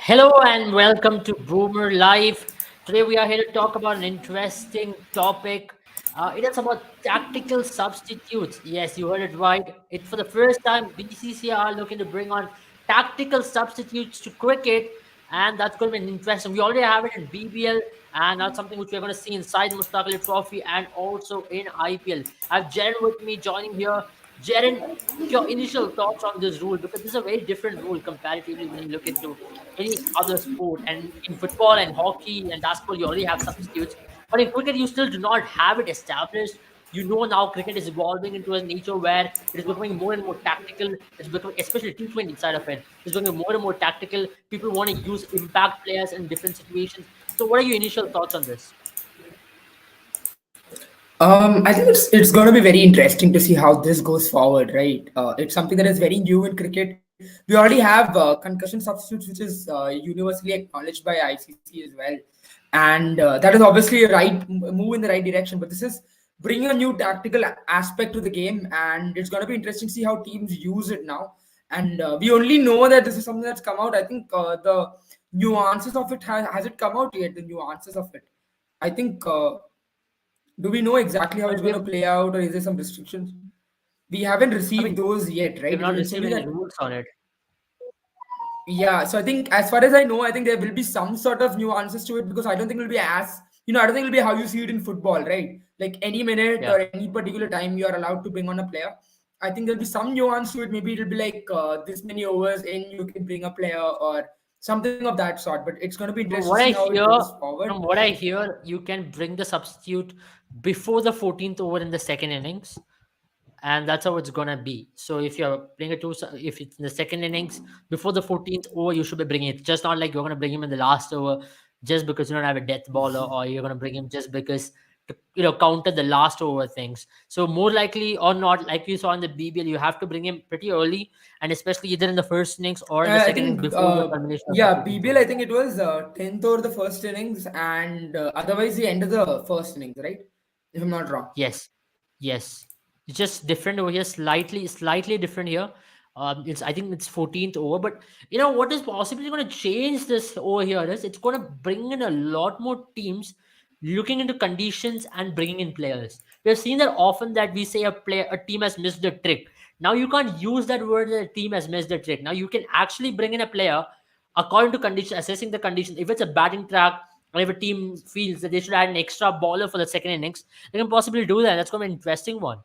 Hello and welcome to Boomer Live. Today we are here to talk about an interesting topic. It is about tactical substitutes. Yes, you heard it right. It's for the first time BCCI are looking to bring on tactical substitutes to cricket, and that's going to be an interesting. We already have it in BBL, and that's something which we're going to see inside Mustaq Ali Trophy and also in IPL. I have Jaren with me joining here. Jaren, your initial thoughts on this rule, because this is a very different rule comparatively when you look into any other sport. And in football and hockey and basketball, you already have substitutes. But in cricket, you still do not have it established. You know now cricket is evolving into a nature where it is becoming more and more tactical. It's becoming, especially T20 side of it, it's becoming more and more tactical. People want to use impact players in different situations. So, what are your initial thoughts on this? I think it's going to be very interesting to see how this goes forward, right? It's something that is very new in cricket. We already have concussion substitutes, which is universally acknowledged by ICC as well, and that is obviously a move in the right direction. But this is bringing a new tactical aspect to the game, and it's going to be interesting to see how teams use it now. And we only know that this is something that's come out. I think the nuances of it has it come out yet? The nuances of it. I think. Do we know exactly how Well, it's going to play out, or is there some restrictions? We haven't I received mean, those yet, we've right? not It's received only any that. rules on it. Yeah, so I think as far as I know, I think there will be some sort of nuances to it because I don't think it'll be as I don't think it'll be how you see it in football, right? Like any minute Yeah. or any particular time you are allowed to bring on a player. I think there'll be some nuance to it. Maybe it'll be like this many overs in you can bring a player or something of that sort. But it's going to be From interesting to what see I how it hear, goes forward. from what I hear, you can bring the substitute before the 14th over in the second innings, and that's how it's gonna be. So if you're playing if it's in the second innings before the 14th over, you should be bringing it. Just not like you're gonna bring him in the last over just because you don't have a death baller, or you're gonna bring him just because to counter the last over things. So more likely or not, like we saw in the BBL, you have to bring him pretty early, and especially either in the first innings or in the I second innings think, before the termination of the yeah, 14th BBL, over. I think it was 10th over the first innings and otherwise the end of the first innings, right? If I'm not wrong. Yes, yes. It's just different over here, slightly different here. It's I think it's 14th over, but what is possibly going to change this over here is it's going to bring in a lot more teams looking into conditions and bringing in players. We've seen that often that we say a team has missed the trick. Now you can't use that word that a team has missed the trick. Now you can actually bring in a player according to condition, assessing the condition. If it's a batting track, or if a team feels that they should add an extra bowler for the second innings, they can possibly do that. That's going to be an interesting one.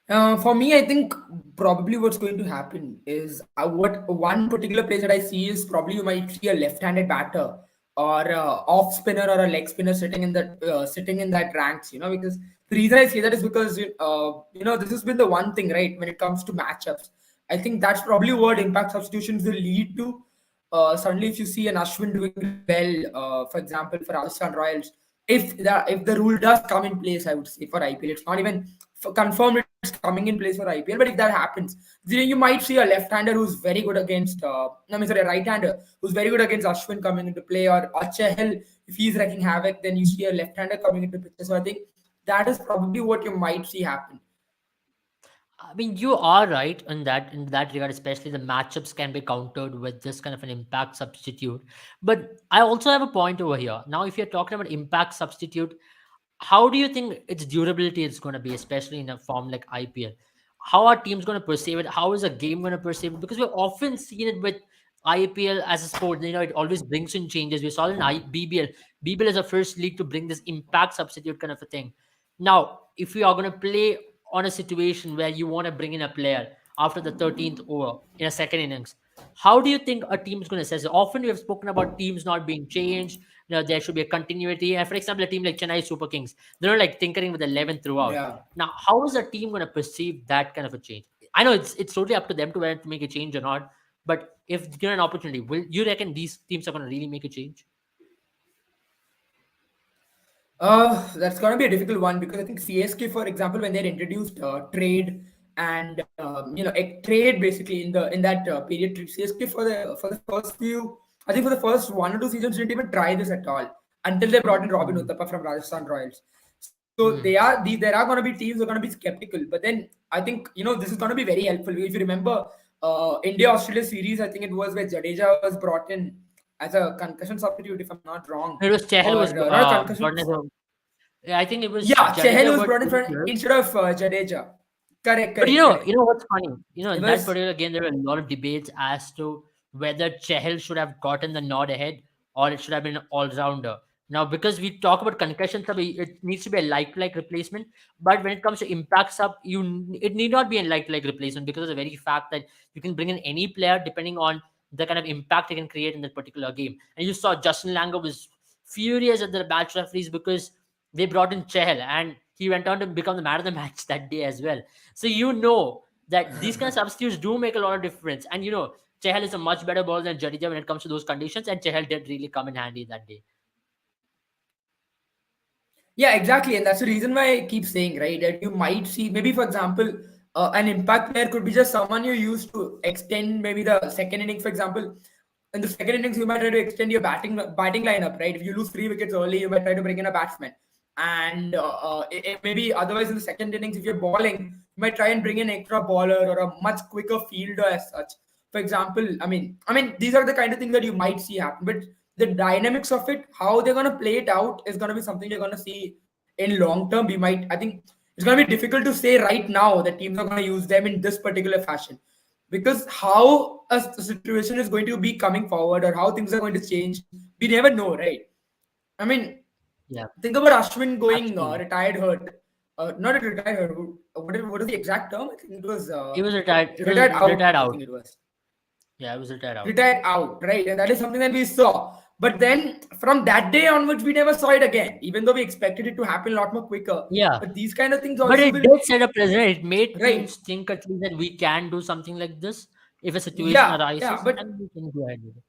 For me, I think probably what's going to happen is what one particular place that I see is probably you might see a left-handed batter or a off spinner or a leg spinner sitting in that ranks. Because the reason I say that is because this has been the one thing, right, when it comes to matchups. I think that's probably what impact substitutions will lead to. Suddenly, if you see an Ashwin doing well, for example, for Rajasthan Royals, if the rule does come in place, I would say for IPL, it's not even confirmed it's coming in place for IPL. But if that happens, then you might see a left-hander who's very good against, no, I mean, sorry, a right-hander who's very good against Ashwin coming into play, or Chahal, if he's wrecking havoc, then you see a left-hander coming into picture. So I think that is probably what you might see happen. I mean, you are right in that regard, especially the matchups can be countered with this kind of an impact substitute. But I also have a point over here. Now, if you're talking about impact substitute, how do you think its durability is going to be, especially in a form like IPL? How are teams going to perceive it? How is a game going to perceive it? Because we've often seen it with IPL as a sport. It always brings in changes. We saw it in BBL. BBL is the first league to bring this impact substitute kind of a thing. Now, if we are going to play on a situation where you want to bring in a player after the 13th over in a second innings, how do you think a team is going to assess it? Often we have spoken about teams not being changed. There should be a continuity. And for example, a team like Chennai Super Kings, they're like tinkering with 11 throughout. Yeah. Now, how is a team going to perceive that kind of a change? I know it's totally up to them to whether to make a change or not. But if given an opportunity, will you reckon these teams are going to really make a change? That's going to be a difficult one because I think CSK, for example, when they introduced trade and trade basically in that period, CSK for the first few, I think for the first 1 or 2 seasons didn't even try this at all until they brought in Robin Mm, Uthappa from Rajasthan Royals. So mm, there are going to be teams who are going to be skeptical, but then I think this is going to be very helpful. If you remember, India Australia series. I think it was where Jadeja was brought in as a concussion substitute, if I'm not wrong, It was Chahal or was not a concussion. brought in as a, yeah, I think it was Yeah, Chahal Jadeja was got brought in for injured. instead of Jadeja. Correct, But correct, correct. you know what's funny? You know, It in that was particular game, there were a lot of debates as to whether Chahal should have gotten the nod ahead or it should have been an all-rounder. Now, because we talk about concussion sub, it needs to be a like replacement. But when it comes to impact sub, it need not be a like replacement because of the very fact that you can bring in any player depending on the kind of impact he can create in that particular game. And you saw Justin Langer was furious at the match referees because they brought in Chahal and he went on to become the man of the match that day as well. So you know that these kind of substitutes do make a lot of difference. And you know, Chahal is a much better bowler than Jadeja when it comes to those conditions, and Chahal did really come in handy that day. Yeah, exactly, and that's the reason why I keep saying, right, that you might see maybe, for example, an impact player could be just someone you use to extend maybe the second innings. For example, in the second innings, you might try to extend your batting lineup, right? If you lose 3 wickets early, you might try to bring in a batsman, and maybe otherwise in the second innings, if you're bowling, you might try and bring in extra bowler or a much quicker fielder as such. For example, I mean, these are the kind of things that you might see happen, but the dynamics of it, how they're gonna play it out, is gonna be something you're gonna see in long term. We might, I think, it's gonna be difficult to say right now that teams are gonna use them in this particular fashion, because how a situation is going to be coming forward or how things are going to change, we never know, right? I mean, Yeah, think about Ashwin going absolutely. retired hurt. Not a retired hurt. What is the exact term? I think it was He was retired. It was retired out. retired I out. think it was Yeah, it was retired out. retired out, right? And that is something that we saw. But then from that day onwards, we never saw it again, even though we expected it to happen a lot more quicker. Yeah, But these kind of things but also it will, did set a precedent. It made teams right? think at least that we can do something like this if a situation Yeah, yeah. arises, and we can go ahead with it.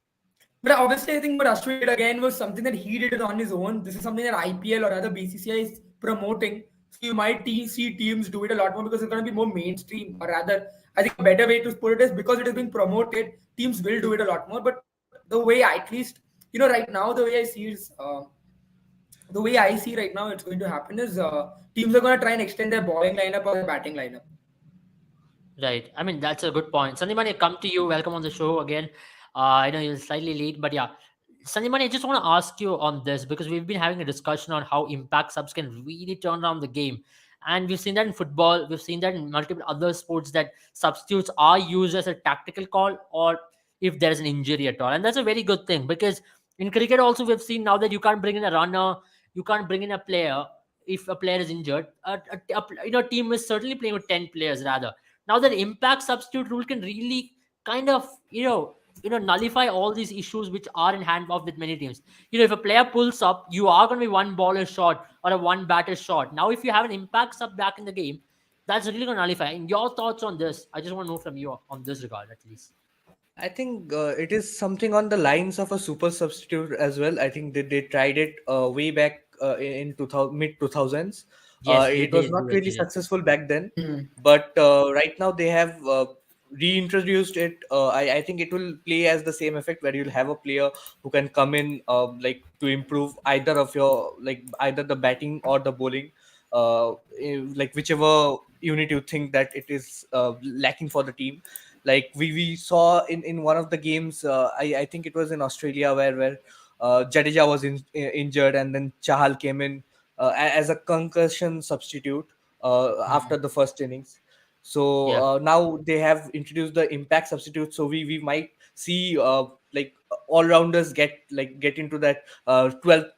But obviously, I think what Ashwin did again was something that he did it on his own. This is something that IPL or other BCCI is promoting. So you might see teams do it a lot more because it's going to be more mainstream, or rather, I think a better way to put it is because it is being promoted, teams will do it a lot more. But the way I, at least, right now, the way I see is, the way I see right now, it's going to happen is teams are going to try and extend their bowling lineup or their batting lineup. Right. I mean, that's a good point. Sandimani, I come to you. Welcome on the show again. I know you're slightly late, but yeah. Sandimani, I just want to ask you on this because we've been having a discussion on how impact subs can really turn around the game. And we've seen that in football, we've seen that in multiple other sports that substitutes are used as a tactical call or if there's an injury at all. And that's a very good thing because in cricket also we've seen now that you can't bring in a runner, you can't bring in a player if a player is injured. Team is certainly playing with 10 players rather. Now that impact substitute rule can really kind of nullify all these issues which are in hand of with many teams. If a player pulls up, you are going to be one baller short or a one batter short. Now if you have an impact sub back in the game, that's really going to nullify. And your thoughts on this, I just want to know from you on this regard at least. I think it is something on the lines of a super substitute as well. I think they tried it way back in 2000, mid 2000s. Yes, they It was did not do it. really Yes. successful back then, Mhm. but right now they have reintroduced it. I think it will play as the same effect where you'll have a player who can come in like to improve either of your like either the batting or the bowling, like whichever unit you think that it is lacking for the team. Like we saw in one of the games, I think it was in Australia where Jadeja was injured and then Chahal came in as a concussion substitute after the first innings. So Yeah. now they have introduced the impact substitute. So we might see like all rounders get into that 12th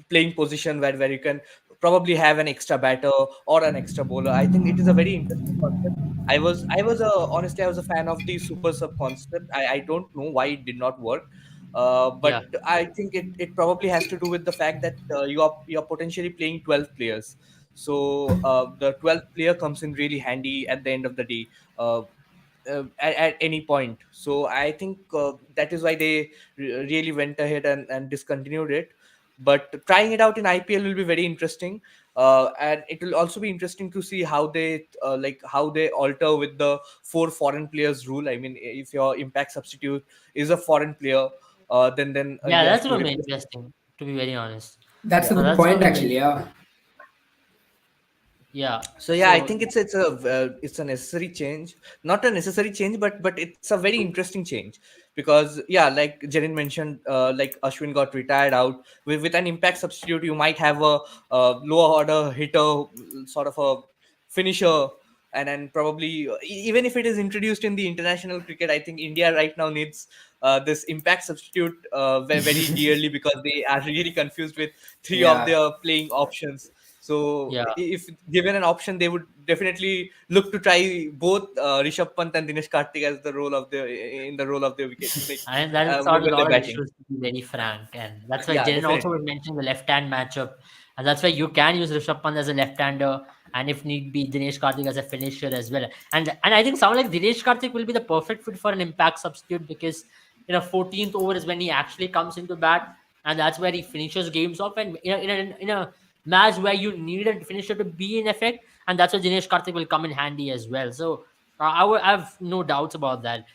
playing position where you can probably have an extra batter or an extra bowler. I think it is a very interesting concept. Honestly, I was a fan of the super sub concept. I don't know why it did not work. Yeah. But I think it probably has to do with the fact that you're potentially playing 12 players. So the 12th player comes in really handy at the end of the day, at any point. So I think that is why they really went ahead and discontinued it. But trying it out in IPL will be very interesting, and it will also be interesting to see how they alter with the four foreign players rule. I mean, if your impact substitute is a foreign player, then Yeah, you have that's to going to be replace. interesting, to be very honest. That's Yeah. a Now good that's going point, to be very actually. Yeah. Yeah. So yeah, I So think it's a necessary change, not a necessary change, but it's a very interesting change, because yeah, like Jerin mentioned, like Ashwin got retired out. With an impact substitute, you might have a lower order hitter, sort of a finisher, and then probably even if it is introduced in the international cricket, I think India right now needs this impact substitute very dearly, because they are really confused with three of Yeah. their playing options. So yeah, if given an option, they would definitely look to try both Rishabh Pant and Dinesh Karthik as the role of the in the role of their wicket, like and that has solved a when they're lot of batting. issues, to be very frank. And that's why Yeah, Jaren also was definitely. mentioning the left-hand matchup, and that's why you can use Rishabh Pant as a left-hander, and if need be, Dinesh Karthik as a finisher as well. And I think someone like Dinesh Karthik will be the perfect fit for an impact substitute, because 14th over is when he actually comes into bat, and that's where he finishes games off. And in a match where you need a finisher to be in effect, and that's where Dinesh Karthik will come in handy as well. So I have no doubts about that.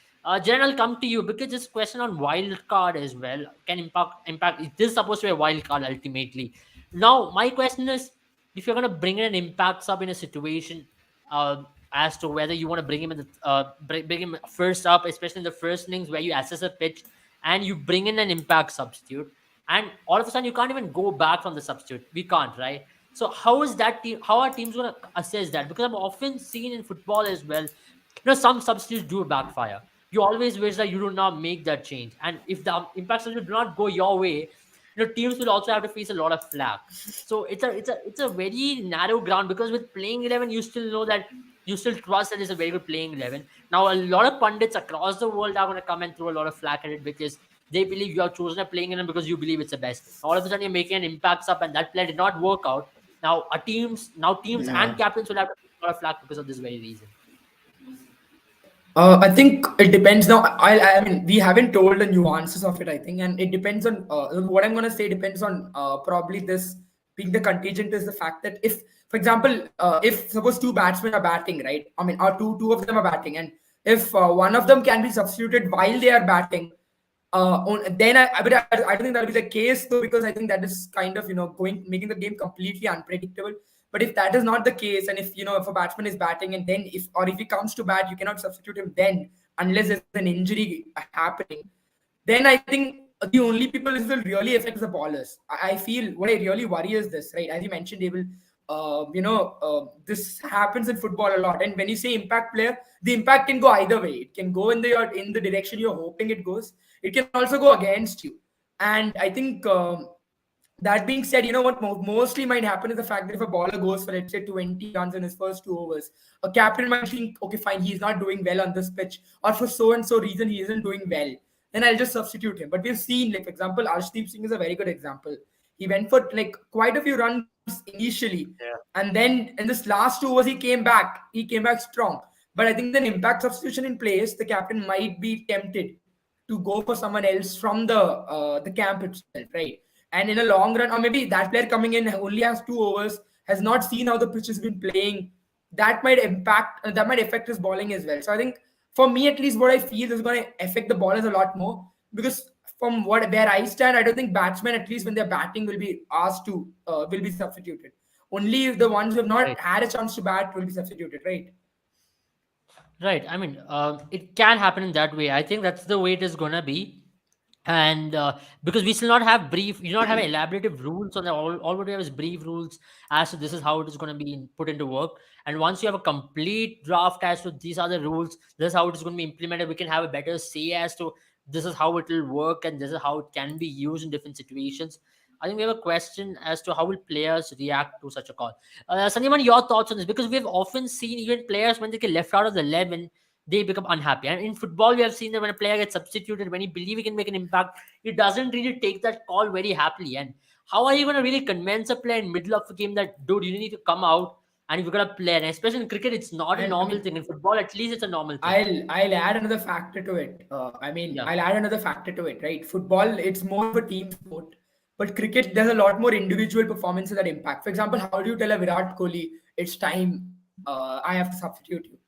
Jen, I'll come to you because this question on wild card as well can impact. It is supposed to be a wild card ultimately. Now, my question is, if you're going to bring in an impact sub in a situation, as to whether you want to bring him in bring him first up, especially in the first innings where you assess a pitch and you bring in an impact substitute, and all of a sudden you can't even go back from the substitute. We can't, right? So how is that team? How are teams going to assess that? Because I've often seen in football as well, some substitutes do backfire. You always wish that you do not make that change. And if the impact substitute do not go your way, teams will also have to face a lot of flack. So it's a very narrow ground, because with playing 11, you still know that you still trust that it's a very good playing 11. Now, a lot of pundits across the world are going to come and throw a lot of flack at it, because they believe you have chosen a playing 11 because you believe it's the best. All of a sudden, you're making an impact up, and that play did not work out. Now teams and Yeah. captains will have to face a lot of flack because of this very reason. I think it depends now. I mean, we haven't told the nuances of it, I think, and it depends on what I'm gonna say depends on probably this being the contingent is the fact that if, for example, if suppose two batsmen are batting, right? I mean, or two of them are batting, and if one of them can be substituted while they are batting, then I don't think that'll be the case though, because I think that is kind of going making the game completely unpredictable. But if that is not the case, and if a batsman is batting and then if he comes to bat, you cannot substitute him then unless there's an injury happening. Then I think the only people this will really affect is the ballers. I feel what I really worry is this, right? As you mentioned, they will. This happens in football a lot. And when you say impact player, the impact can go either way. It can go in the direction you're hoping it goes. It can also go against you. And I think that being said, you know what mostly might happen is the fact that if a bowler goes for, let's say, 20 runs in his first 2 overs, a captain might think, okay, fine, he's not doing well on this pitch, or for so and so reason he isn't doing well. Then I'll just substitute him. But we've seen, like, for example, Arshdeep Singh is a very good example. He went for like quite a few runs initially, Yeah. and then in this last 2 overs he came back. He came back strong. But I think then impact substitution in place, the captain might be tempted to go for someone else from the camp itself, right? And in a long run, or maybe that player coming in only has 2 overs, has not seen how the pitch has been playing. That might affect his bowling as well. So I think for me at least, what I feel is going to affect the bowlers a lot more, because from where I stand, I don't think batsmen, at least when they're batting, will be asked to will be substituted. Only if the ones who have not Right. had a chance to bat will be substituted, right? Right. I mean, it can happen in that way. I think that's the way it is gonna be. And because we still not have we do not have elaborative rules on the all what we have is brief rules as to this is how it is going to be put into work. And once you have a complete draft as to these are the rules, this is how it is going to be implemented, we can have a better say as to this is how it will work and this is how it can be used in different situations. I think we have a question as to how will players react to such a call. Sanyaman, your thoughts on this? Because we've often seen even players when they get left out of the 11, they become unhappy. And in football, we have seen that when a player gets substituted, when he believes he can make an impact, he doesn't really take that call very happily. And how are you going to really convince a player in middle of the game that, dude, you need to come out and you've got to play? And especially in cricket, it's not a And I normal mean, thing. In football, at least it's a normal thing. I'll add another factor to it. Yeah. I'll add another factor to it, right? Football, it's more of a team sport, but cricket, there's a lot more individual performances that impact. For example, how do you tell a Virat Kohli it's time? I have to substitute you.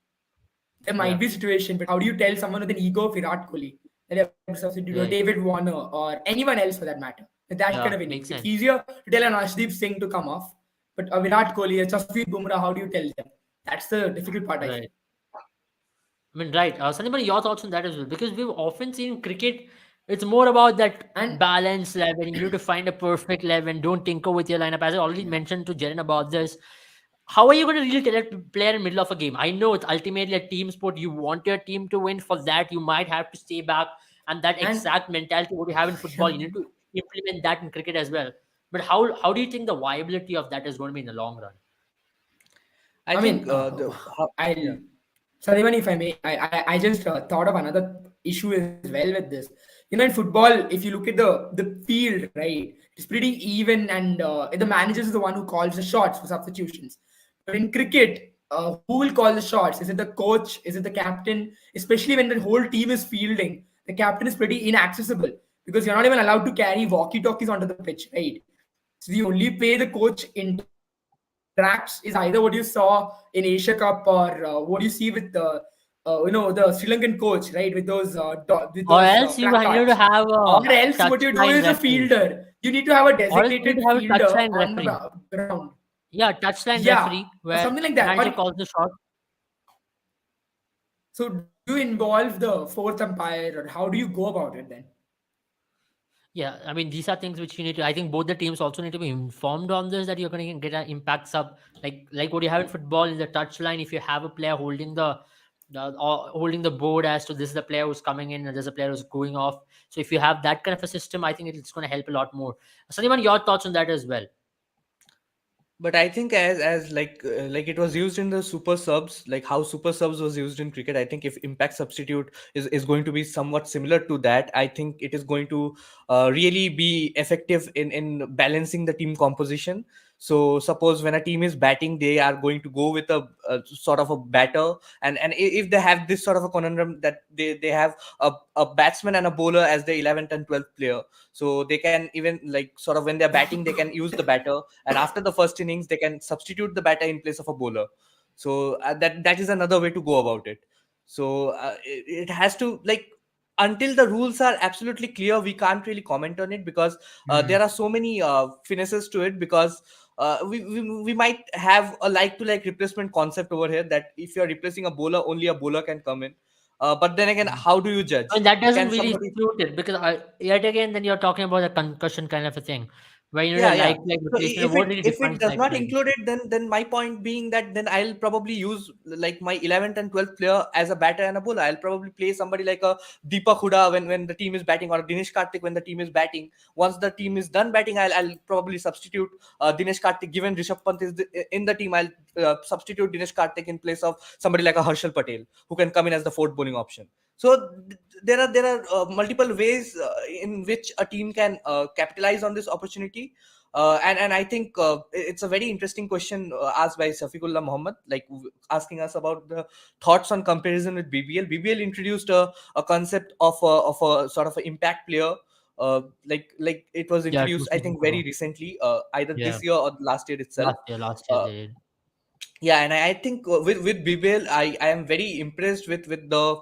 There might Yeah. be a situation, but how do you tell someone with an ego of Virat Kohli that they have to substitute, or Right. David Warner or anyone else for that matter, with that kind Yeah. of innings? Makes It's sense. easier to tell an Ashdeep Singh to come off But Virat Kohli, Jasprit Bumrah, how do you tell them? That's the difficult part, I feel. Right. I mean, right. Sandeep, your thoughts on that as well? Because we've often seen cricket, it's more about that And balance level. You need to find a perfect 11. Don't tinker with your lineup. As I already mentioned to Jaren about this, how are you going to really tell a player in the middle of a game? I know it's ultimately a team sport. You want your team to win. For that, you might have to stay back. And that and exact mentality what you have in football, you need to implement that in cricket as well. But how do you think the viability of that is going to be in the long run? I I think mean, yeah. I'll Sarivan, if I may, I just thought of another issue as well with this. In football, if you look at the field, right, it's pretty even, and the manager is the one who calls the shots for substitutions. But in cricket, who will call the shots? Is it the coach? Is it the captain? Especially when the whole team is fielding, the captain is pretty inaccessible because you're not even allowed to carry walkie-talkies onto the pitch, right? So the only way the coach interacts is either what you saw in Asia Cup or what you see with the Sri Lankan coach, right, with those Or else you placards. need to have Or a else what you do is touchline a referee. fielder. You need to have a Or else you designated need to have a fielder touchline on the referee. ground. Yeah, touchline Yeah, referee or where something like that. manager Or calls the shot. so do you involve the fourth umpire, or how do you go about it then? Yeah, I mean these are things which you need to. I think both the teams also need to be informed on this that you're going to get an impact sub like what you have in football in the touchline. If you have a player holding or holding the board as to this is the player who's coming in and there's a player who's going off. So if you have that kind of a system, I think it's going to help a lot more. Sandeep, your thoughts on that as well? But I think as like it was used in the super subs, like how super subs was used in cricket. I think if impact substitute is going to be somewhat similar to that, I think it is going to really be effective in balancing the team composition. So suppose when a team is batting, they are going to go with a sort of a batter, and if they have this sort of a conundrum that they have a batsman and a bowler as the 11th and 12th player, so they can even like sort of when they're batting they can use the batter, and after the first innings they can substitute the batter in place of a bowler. So that is another way to go about it. So it has to like, until the rules are absolutely clear, we can't really comment on it, because there are so many finesses to it, because we might have a like to like replacement concept over here, that if you're replacing a bowler, only a bowler can come in. But then again, how do you I judge? mean, that doesn't Can really somebody? suit it because yet again, then you're talking about a concussion kind of a thing where you need a Yeah, yeah. like So replacement. What really if it defines does like not like? include it, then my point being that then I'll probably use like my 11th and 12th player as a batter and a bowler. I'll probably play somebody like a Deepak Huda when the team is batting, or Dinesh Karthik when the team is batting. Once the team is done batting, I'll probably substitute Dinesh Karthik. Given Rishabh Pant is in the team, I'll substitute Dinesh Karthik in place of somebody like a Harshal Patel, who can come in as the fourth bowling option. So there are multiple ways in which a team can capitalize on this opportunity. And I think it's a very interesting question asked by Safiqullah Muhammad, like asking us about the thoughts on comparison with BBL. BBL introduced a concept of a sort of an impact player. Like it was Yeah, two introduced, I seasons think, very ago. recently, either Yeah, this year or last year itself. last year Uh, they did. yeah, and I think with BBL, I am very impressed with the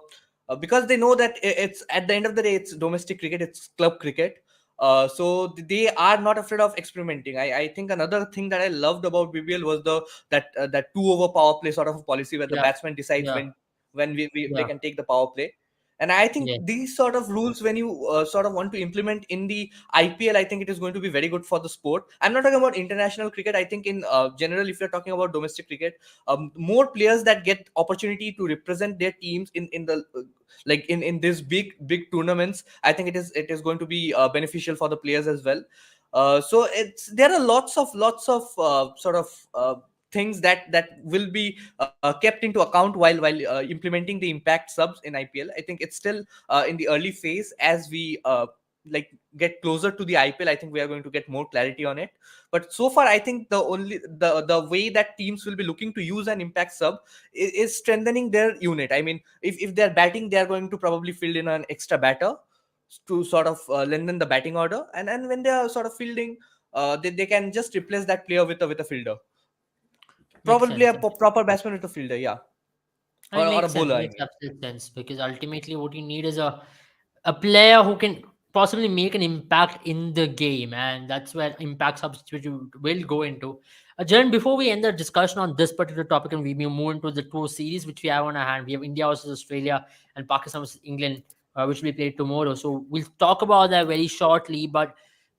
because they know that it's at the end of the day, it's domestic cricket, it's club cricket. So they are not afraid of experimenting. I think another thing that I loved about BBL was that 2 over power play sort of a policy, where the Yeah, batsman decides yeah, when they yeah. can take the power play. And I think Yes. these sort of rules, when you sort of want to implement in the IPL, I think it is going to be very good for the sport. I'm not talking about international cricket. I think in general, if you're talking about domestic cricket, more players that get opportunity to represent their teams in the like in this big tournaments, I think it is going to be beneficial for the players as well. So there are lots of sort of things that will be kept into account while implementing the impact subs in IPL. I think it's still in the early phase. As we like get closer to the IPL, I think we are going to get more clarity on it. But so far, I think the way that teams will be looking to use an impact sub is strengthening their unit. I mean, if they're batting, they are going to probably field in an extra batter to sort of lengthen the batting order, and when they are sort of fielding, they can just replace that player with a fielder, Makes probably sense. a proper batsman with a fielder, yeah, It or a makes sense. bowler, It I makes mean. absolute sense because ultimately what you need is a player who can possibly make an impact in the game, and that's where impact substitute will go into. Jaren, before we end the discussion on this particular topic and we move into the two series which we have on our hand, we have India versus Australia and Pakistan versus England, which will be played tomorrow. So we'll talk about that very shortly. But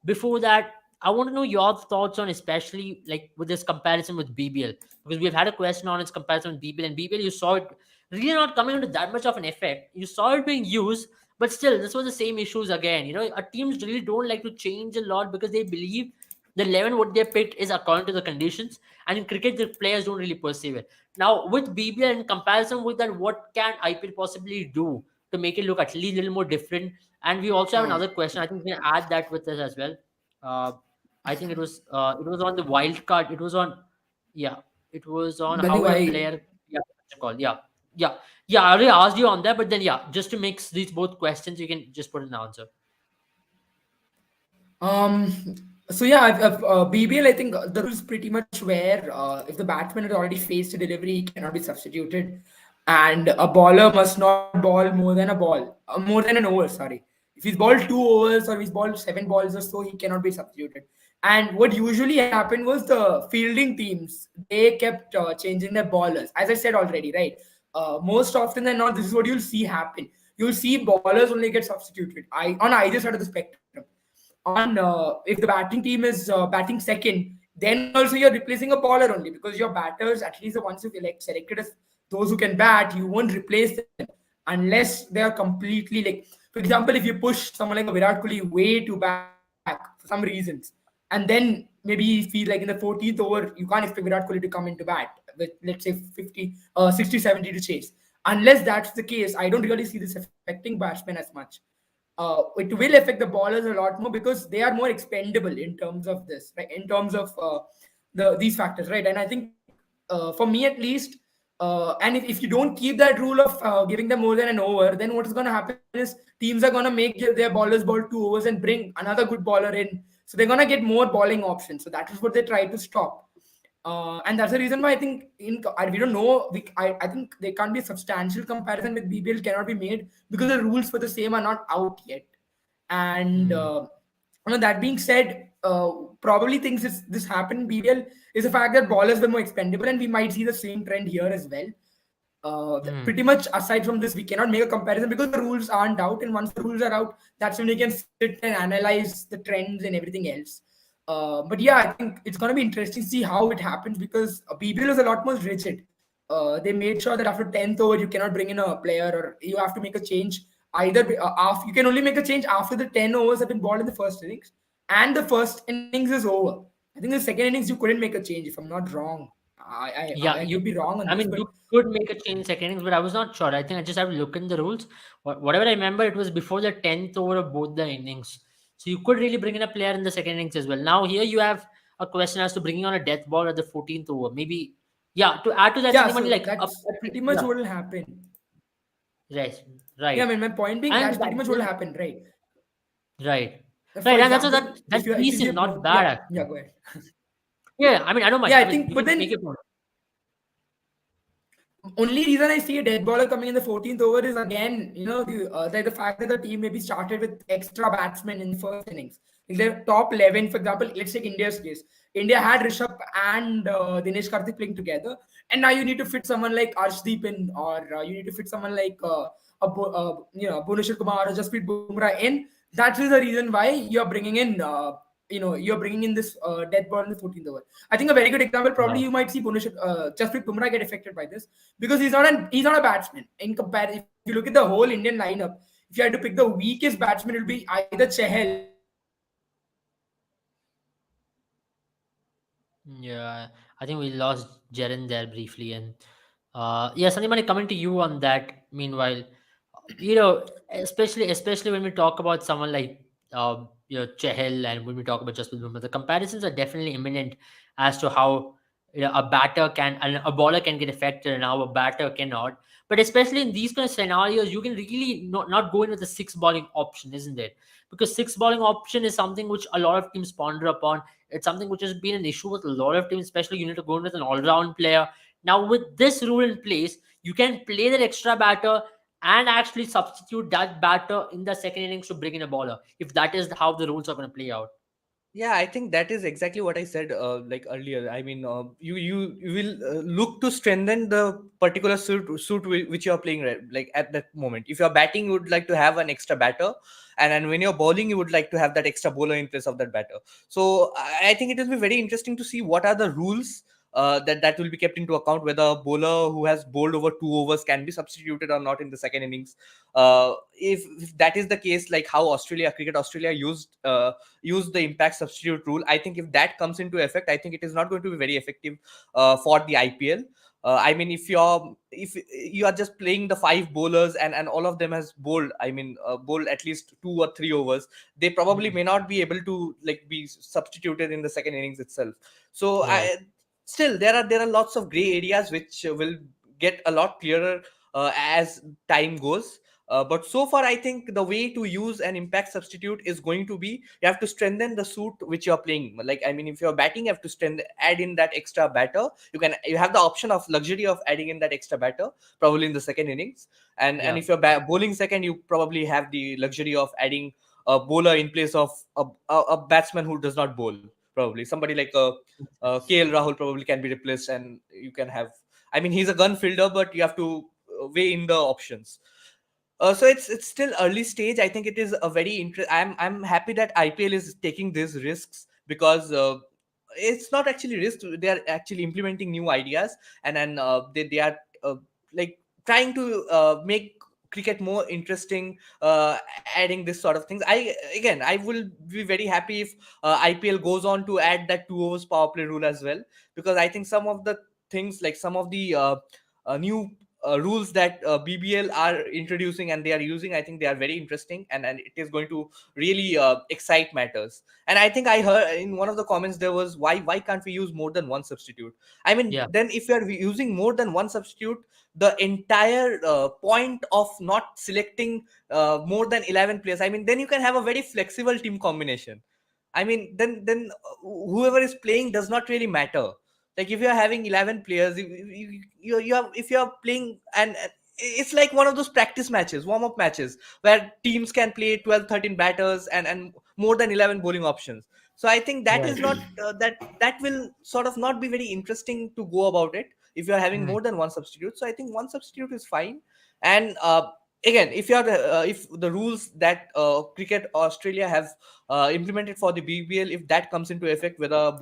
before that, I want to know your thoughts on, especially like with this comparison with BBL, because we've had a question on its comparison with BBL, and BBL you saw it really not coming into that much of an effect. You saw it being used, but still this was the same issues again. Our teams really don't like to change a lot because they believe the 11 what they picked is according to the conditions, and in cricket the players don't really perceive it. Now with BBL, in comparison with that, what can IPL possibly do to make it look at least a little more different? And we also have Uh, another question. I think we can add that with us as well. uh, I think it was on the wild card. It was on, yeah, it was on but how the will a why? player, yeah, what's it called, yeah, yeah, yeah. I already asked you on that, but then yeah, just to mix these both questions, you can just put an answer. Um, so yeah, BBL, I think the rules pretty much where if the batsman has already faced a delivery, he cannot be substituted, and a bowler must not ball more than an over. Sorry, if he's bowled 2 overs or he's bowled 7 balls or so, he cannot be substituted. And what usually happened was the fielding teams they kept changing their bowlers, as I said already, right? Most often than not, this is what you'll see happen. You'll see bowlers only get substituted. On either side of the spectrum on if the batting team is batting second, then also you're replacing a bowler only because your batters, at least the ones you selected as those who can bat, you won't replace them unless they are completely like, for example, if you push someone like a Virat Kohli way too back for some reasons, and then maybe you feel like in the 14th over you can't expect Virat Kohli to come into bat with, let's say, 50 60 70 to chase. Unless that's the case, I don't really see this affecting batsmen as much. It will affect the bowlers a lot more because they are more expendable in terms of this, right? In terms of these factors, right? And I think for me at least, and if you don't keep that rule of giving them more than an over, then what is going to happen is teams are going to make their bowlers bowl 2 overs and bring another good bowler in, so they're going to get more bowling options. So that is what they try to stop. And that's the reason why I think we don't know. I think there can't be a substantial comparison with BBL cannot be made because the rules for the same are not out yet. And Hmm. that being said, probably things this happened in BBL is the fact that ballers were more expendable, and we might see the same trend here as well. Pretty Hmm. much aside from this, we cannot make a comparison because the rules aren't out, and once the rules are out, that's when we can sit and analyze the trends and everything else. But yeah, I think it's going to be interesting to see how it happens because BBL is a lot more rigid. They made sure that after 10th over you cannot bring in a player, or you have to make a change either after, you can only make a change after the 10 overs have been balled in the first innings and the first innings is over. I think the second innings you couldn't make a change, if I'm not wrong. I Yeah, could be wrong on I this, mean, but you could make a change in second innings, but I was not sure. I think I just have to look in the rules. Whatever I remember, it was before the 10th over of both the innings. So you could really bring in a player in the second innings as well. Now, here you have a question as to bringing on a death ball at the 14th over. Maybe, yeah, to add to that, yeah, Sandeep, so like, that's pretty much yeah, what will happen. right, Yeah, I right. mean, my point being And that's pretty much what will happen, right? right, For right. And example, that's if you decent, give not yeah, bad, yeah, actually. go ahead. Yeah, I mean, I don't mind. Yeah, I I mean, think, you but can make then it more. only reason I see a dead bowler coming in the 14th over is again, the fact that the team maybe started with extra batsmen in the first innings. In their top 11, for example, let's take India's case. India had Rishabh and Dinesh Karthik playing together, and now you need to fit someone like Arshdeep in, or you need to fit someone like Bhuvneshwar Kumar or Jasprit Bumrah in. That is the reason why you're bringing in this death ball in the 14th over. I think a very good example, probably Right. you might see Jasprit Bumrah get affected by this because he's not a batsman. In comparison, if you look at the whole Indian lineup, if you had to pick the weakest batsman, it will be either Chahal or Yeah, I think we lost Jaren there briefly, and yeah, Sandeep, coming to you on that. Meanwhile, especially when we talk about someone like Chahal, and when we talk about Jasprit Bumrah, the comparisons are definitely imminent as to how a batter can and a bowler can get affected and how a batter cannot. But especially in these kind of scenarios, you can really not go in with a six bowling option, isn't it? Because six bowling option is something which a lot of teams ponder upon. It's something which has been an issue with a lot of teams, especially you need to go in with an all-round player. Now, with this rule in place, you can play that extra batter and actually substitute that batter in the second innings to bring in a bowler, if that is how the rules are going to play out. Yeah, I think that is exactly what I said like earlier. I mean, you will look to strengthen the particular which you are playing, right, like at that moment. If you're batting, you would like to have an extra batter, and when you're bowling, you would like to have that extra bowler in place of that batter. So I think it will be very interesting to see what are the rules that will be kept into account, whether a bowler who has bowled over 2 overs can be substituted or not in the second innings. If that is the case, like how Cricket Australia use the impact substitute rule, I think if that comes into effect, I think it is not going to be very effective for the IPL. I mean, if you are just playing the five bowlers and all of them has bowled, I mean, bowled at least 2 or 3 overs, they probably may not be able to like be substituted in the second innings itself. So Right. still there are lots of gray areas which will get a lot clearer as time goes. But so far, I think the way to use an impact substitute is going to be you have to strengthen the suit which you're playing. Like, I mean, if you're batting, you have to add in that extra batter. You have the option of luxury of adding in that extra batter probably in the second innings. And Yeah. if you're bowling second, you probably have the luxury of adding a bowler in place of a batsman who does not bowl. Probably somebody like KL Rahul probably can be replaced, and you can have. I mean, he's a gun fielder, but you have to weigh in the options. So it's still early stage. I think it is a very I'm happy that IPL is taking these risks because it's not actually risks. They are actually implementing new ideas, and they are like trying to make cricket more interesting, adding this sort of things. I will be very happy if IPL goes on to add that 2 overs power play rule as well, because I think some of the things, like some of the new rules that BBL are introducing and they are using, I think they are very interesting, and it is going to really excite matters. And I think I heard in one of the comments there was, why can't we use more than one substitute? I mean, Yeah. then if you are using more than one substitute, the entire point of not selecting more than 11 players, I mean, then you can have a very flexible team combination. I mean, then whoever is playing does not really matter. Like if you're having 11 players, if you're playing, and it's like one of those practice matches, warm-up matches, where teams can play 12, 13 batters and more than 11 bowling options. So I think that is Right. not that will sort of not be very interesting to go about it if you're having Hmm. more than one substitute. So I think one substitute is fine. And again, if the rules that Cricket Australia have implemented for the BBL, if that comes into effect, whether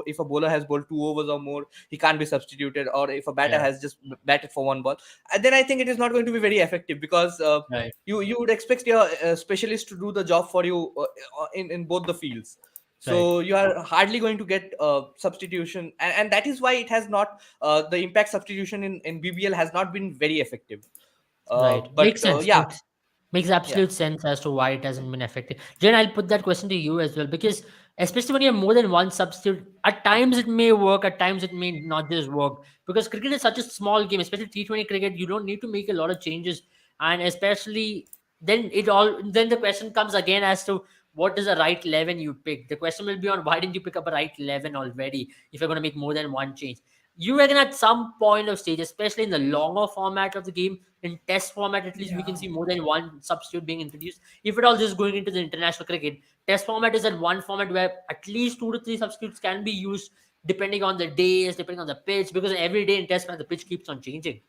if a bowler has bowled 2 overs or more, he can't be substituted, or if a batter Yeah. has just batted for one ball, then I think it is not going to be very effective, because Right. you would expect your specialist to do the job for you in both the fields. Right. So you are hardly going to get substitution, and that is why it has not the impact substitution in BBL has not been very effective. Right. But Makes sense. yeah, Makes yeah. absolute sense as to why it hasn't been effective. Jen, I'll put that question to you as well, because especially when you have more than one substitute, at times it may work, at times it may not just work. Because cricket is such a small game, especially T20 cricket, you don't need to make a lot of changes. And especially then the question comes again as to what is the right 11 you pick. The question will be on why didn't you pick up a right 11 already if you're going to make more than one change. You reckon at some point of stage, especially in the longer format of the game, in test format at least, we can Yeah. see more than one substitute being introduced. If at all just going into the international cricket, test format is that one format where at least 2 to 3 substitutes can be used depending on the days, depending on the pitch, because every day in test match the pitch keeps on changing.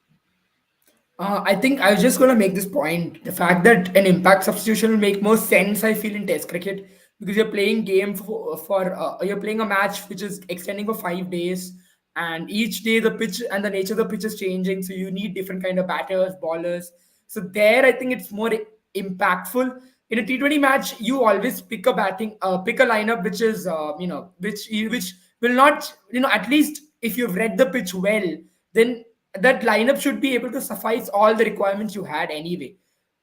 I think I was just going to make this point. The fact that an impact substitution will make more sense, I feel, in Test cricket, because you're playing game you're playing a match which is extending for 5 days, and each day the pitch and the nature of the pitch is changing. So you need different kind of batters, bowlers. So there, I think it's more impactful. In a T20 match, you always pick a lineup which is which will not, at least if you've read the pitch well, then that lineup should be able to suffice all the requirements you had anyway.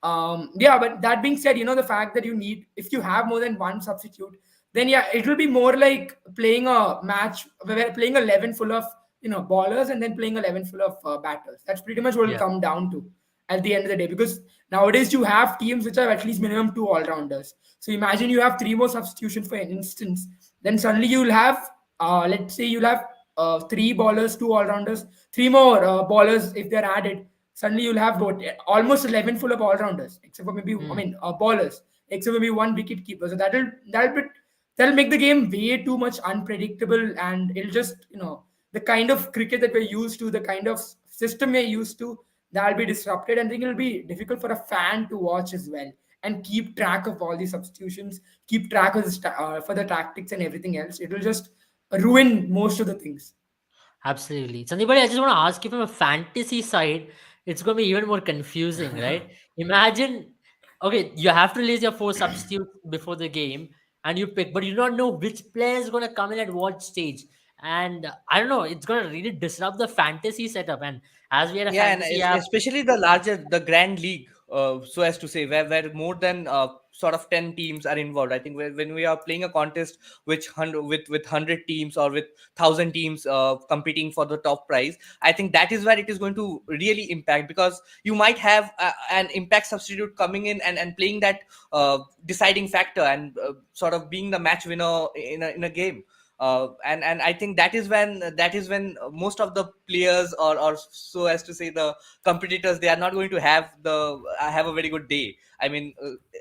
Yeah, but that being said, the fact that if you have more than one substitute, then yeah, it will be more like playing a match where we're playing 11 full of ballers, and then playing 11 full of batters. That's pretty much what it'll Yeah. come down to at the end of the day, because nowadays you have teams which have at least minimum two all rounders. So imagine you have three more substitutions for an instance, then suddenly you'll have let's say you'll have three ballers, two all rounders, three more ballers if they're added. Suddenly you'll have almost 11 full of all rounders, except for maybe, Hmm. ballers, except for maybe one wicket keeper. So that'll be that'll make the game way too much unpredictable, and it'll just, the kind of cricket that we're used to, the kind of system we're used to, that'll be disrupted. And I think it'll be difficult for a fan to watch as well and keep track of all these substitutions, keep track of for the tactics and everything else. It will just ruin most of the things. Absolutely. Sandeep, I just want to ask you from a fantasy side, it's going to be even more confusing, right? Imagine, okay, you have to release your four substitutes before the game and you pick, but you don't know which player is going to come in at what stage. And I don't know, it's going to really disrupt the fantasy setup. And as we had a Yeah, and fantasy app, especially the larger, the grand league, so as to say, where more than sort of 10 teams are involved. I think when we are playing a contest which with 100 teams or with 1,000 teams competing for the top prize, I think that is where it is going to really impact, because you might have an impact substitute coming in and playing that deciding factor, and sort of being the match winner in a game. And I think that is when most of the players, or so as to say, the competitors, they are not going to have a very good day. I mean,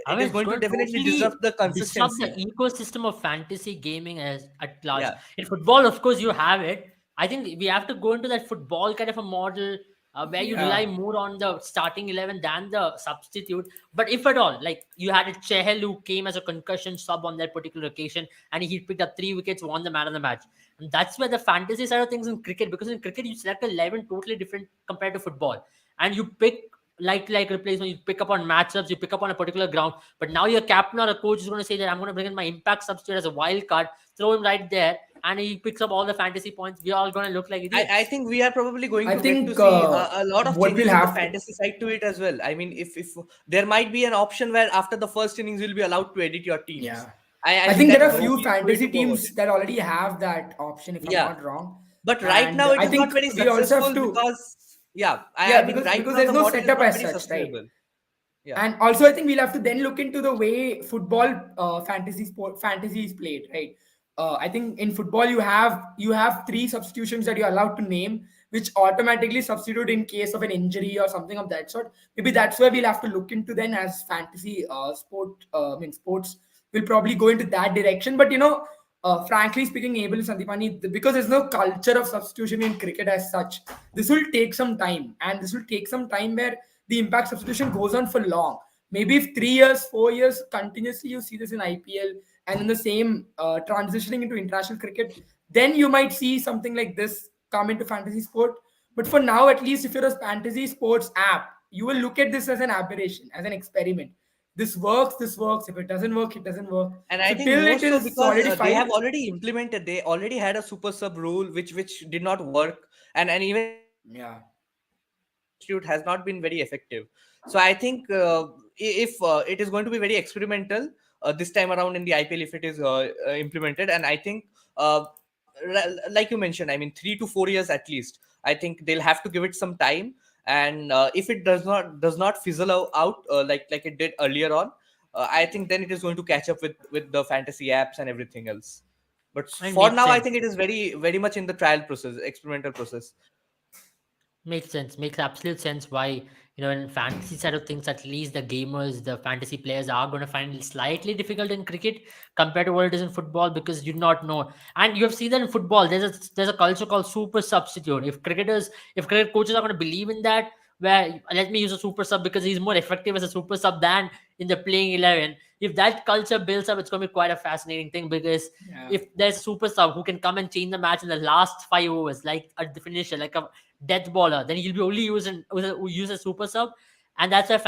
I it mean, is it's going to going to definitely totally disrupt the disrupt the consistency. ecosystem of fantasy gaming as at large. Yeah. In football, of course, you have it. I think we have to go into that football kind of a model where you rely Yeah. more on the starting 11 than the substitute. But if at all, like you had a Chehel who came as a concussion sub on that particular occasion and he picked up 3 wickets, won the man of the match. And that's where the fantasy side of things in cricket, because in cricket, you select 11 totally different compared to football. And you pick like replacement, you pick up on matchups, you pick up on a particular ground. But now your captain or a coach is going to say that I'm going to bring in my impact substitute as a wild card, throw him right there, and he picks up all the fantasy points. We're all going to look like I idiots. think we are probably going I to get to think see a lot of what changes we'll in the have to. fantasy side to it as well. I mean, if there might be an option where after the first innings you'll be allowed to edit your teams. Yeah. I I think think that there is are going to few be the way to fantasy go about teams it. that already have that option, if I'm Yeah. not wrong. But right And now it I is not think very we also have successful to, because, yeah, I yeah, mean, right because now there's the no model is setup not as very such, right? sustainable. Yeah. And also, I think we'll have to then look into the way football fantasy is played, right? I think in football you have three substitutions that you're allowed to name, which automatically substitute in case of an injury or something of that sort. Maybe that's where we'll have to look into then as fantasy sports will probably go into that direction. But frankly speaking, Abel Sandipani, because there's no culture of substitution in cricket as such, this will take some time, and this will take some time where the impact substitution goes on for long. Maybe if 3 years, 4 years continuously you see this in IPL and in the same transitioning into international cricket, then you might see something like this come into fantasy sport. But for now, at least if you're a fantasy sports app, you will look at this as an aberration, as an experiment. This works, this works. If it doesn't work, it doesn't work. And I So think till more it so is because they have solidified, already implemented, they already had a super sub rule which did not work, and even yeah. substitute has not been very effective. So I think if it is going to be very experimental this time around in the IPL, if it is implemented, and I think like you mentioned, I mean 3 to 4 years at least. I think they'll have to give it some time, and if it does not fizzle out like it did earlier on, I think then it is going to catch up with the fantasy apps and everything else. But It for makes now, I sense. think it is very very much in the trial process, experimental process. Makes sense. Makes absolute sense why, in fantasy side of things, at least the gamers, the fantasy players are going to find it slightly difficult in cricket compared to what it is in football, because you do not know. And you have seen that in football, there's a culture called super substitute. If cricket coaches are going to believe in that, where let me use a super sub because he's more effective as a super sub than in the playing 11. If that culture builds up, it's going to be quite a fascinating thing, because Yeah. if there's a super sub who can come and change the match in the last 5 overs, like at the finisher, like a death baller, then he'll be only use a super sub. And that's where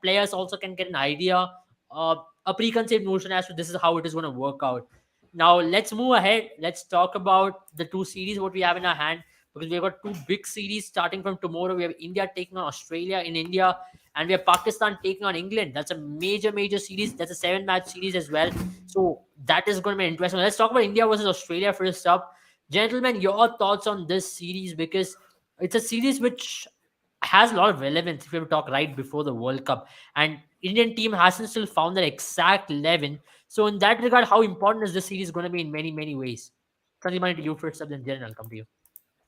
players also can get an idea, a preconceived notion as to this is how it is going to work out. Now let's move ahead. Let's talk about the two series what we have in our hand, because we've got two big series starting from tomorrow. We have India taking on Australia in India, and we have Pakistan taking on England. That's a major series. That's a 7-match series as well. So that is going to be interesting. Let's talk about India versus Australia first up. Gentlemen, your thoughts on this series, because it's a series which has a lot of relevance if you talk right before the World Cup. And Indian team hasn't still found their exact 11. So in that regard, how important is this series going to be in many ways? Sandeep, to you first, then Jaren, I'll come to you.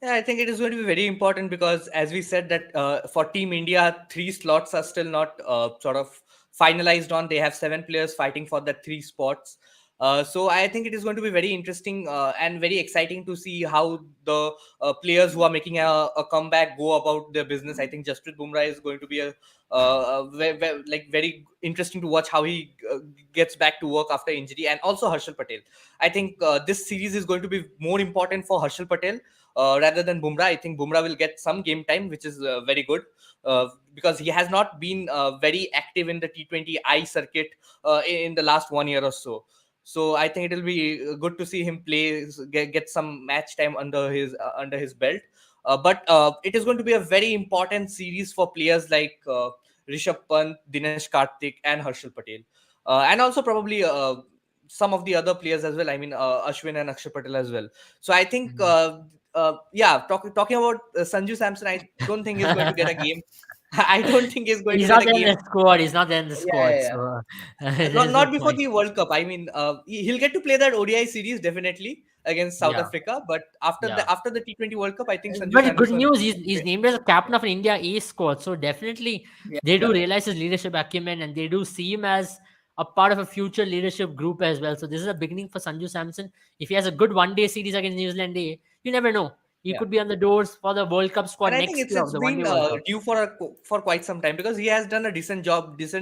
Yeah, I think it is going to be very important because, as we said, that for Team India, 3 slots are still not sort of finalized on. They have 7 players fighting for that 3 spots. So I think it is going to be very interesting and very exciting to see how the players who are making a comeback go about their business. I think Jasprit Bumrah is going to be like very interesting to watch how he gets back to work after injury, and also Harshal Patel. I think this series is going to be more important for Harshal Patel rather than Bumrah. I think Bumrah will get some game time, which is very good because he has not been very active in the T20I circuit in the last 1 year or so. So I think it will be good to see him play, get some match time under his belt. But it is going to be a very important series for players like Rishabh Pant, Dinesh Karthik, and Harshal Patel, and also probably some of the other players as well. I mean, Ashwin and Akshay Patel as well. So I think, yeah, talking about Sanju Samson, I don't think he's going to get a game. I don't think he's going He's to get not a there in game. the squad. He's not there in the Yeah, squad. yeah, yeah. So Not there's no not before point. the World Cup. I mean, he'll get to play that ODI series definitely against South Yeah, Africa. But after yeah. the T20 World Cup, I think Sanju But good Samson. news, he's named as a captain of an India A squad. So definitely Yeah. they do realize his leadership acumen and they do see him as a part of a future leadership group as well. So this is a beginning for Sanju Samson. If he has a good one-day series against New Zealand A, you never know. He Yeah. could be on the doors for the World Cup And squad I think next year, it's the One Day been World Cup. due for quite some time because he has done a decent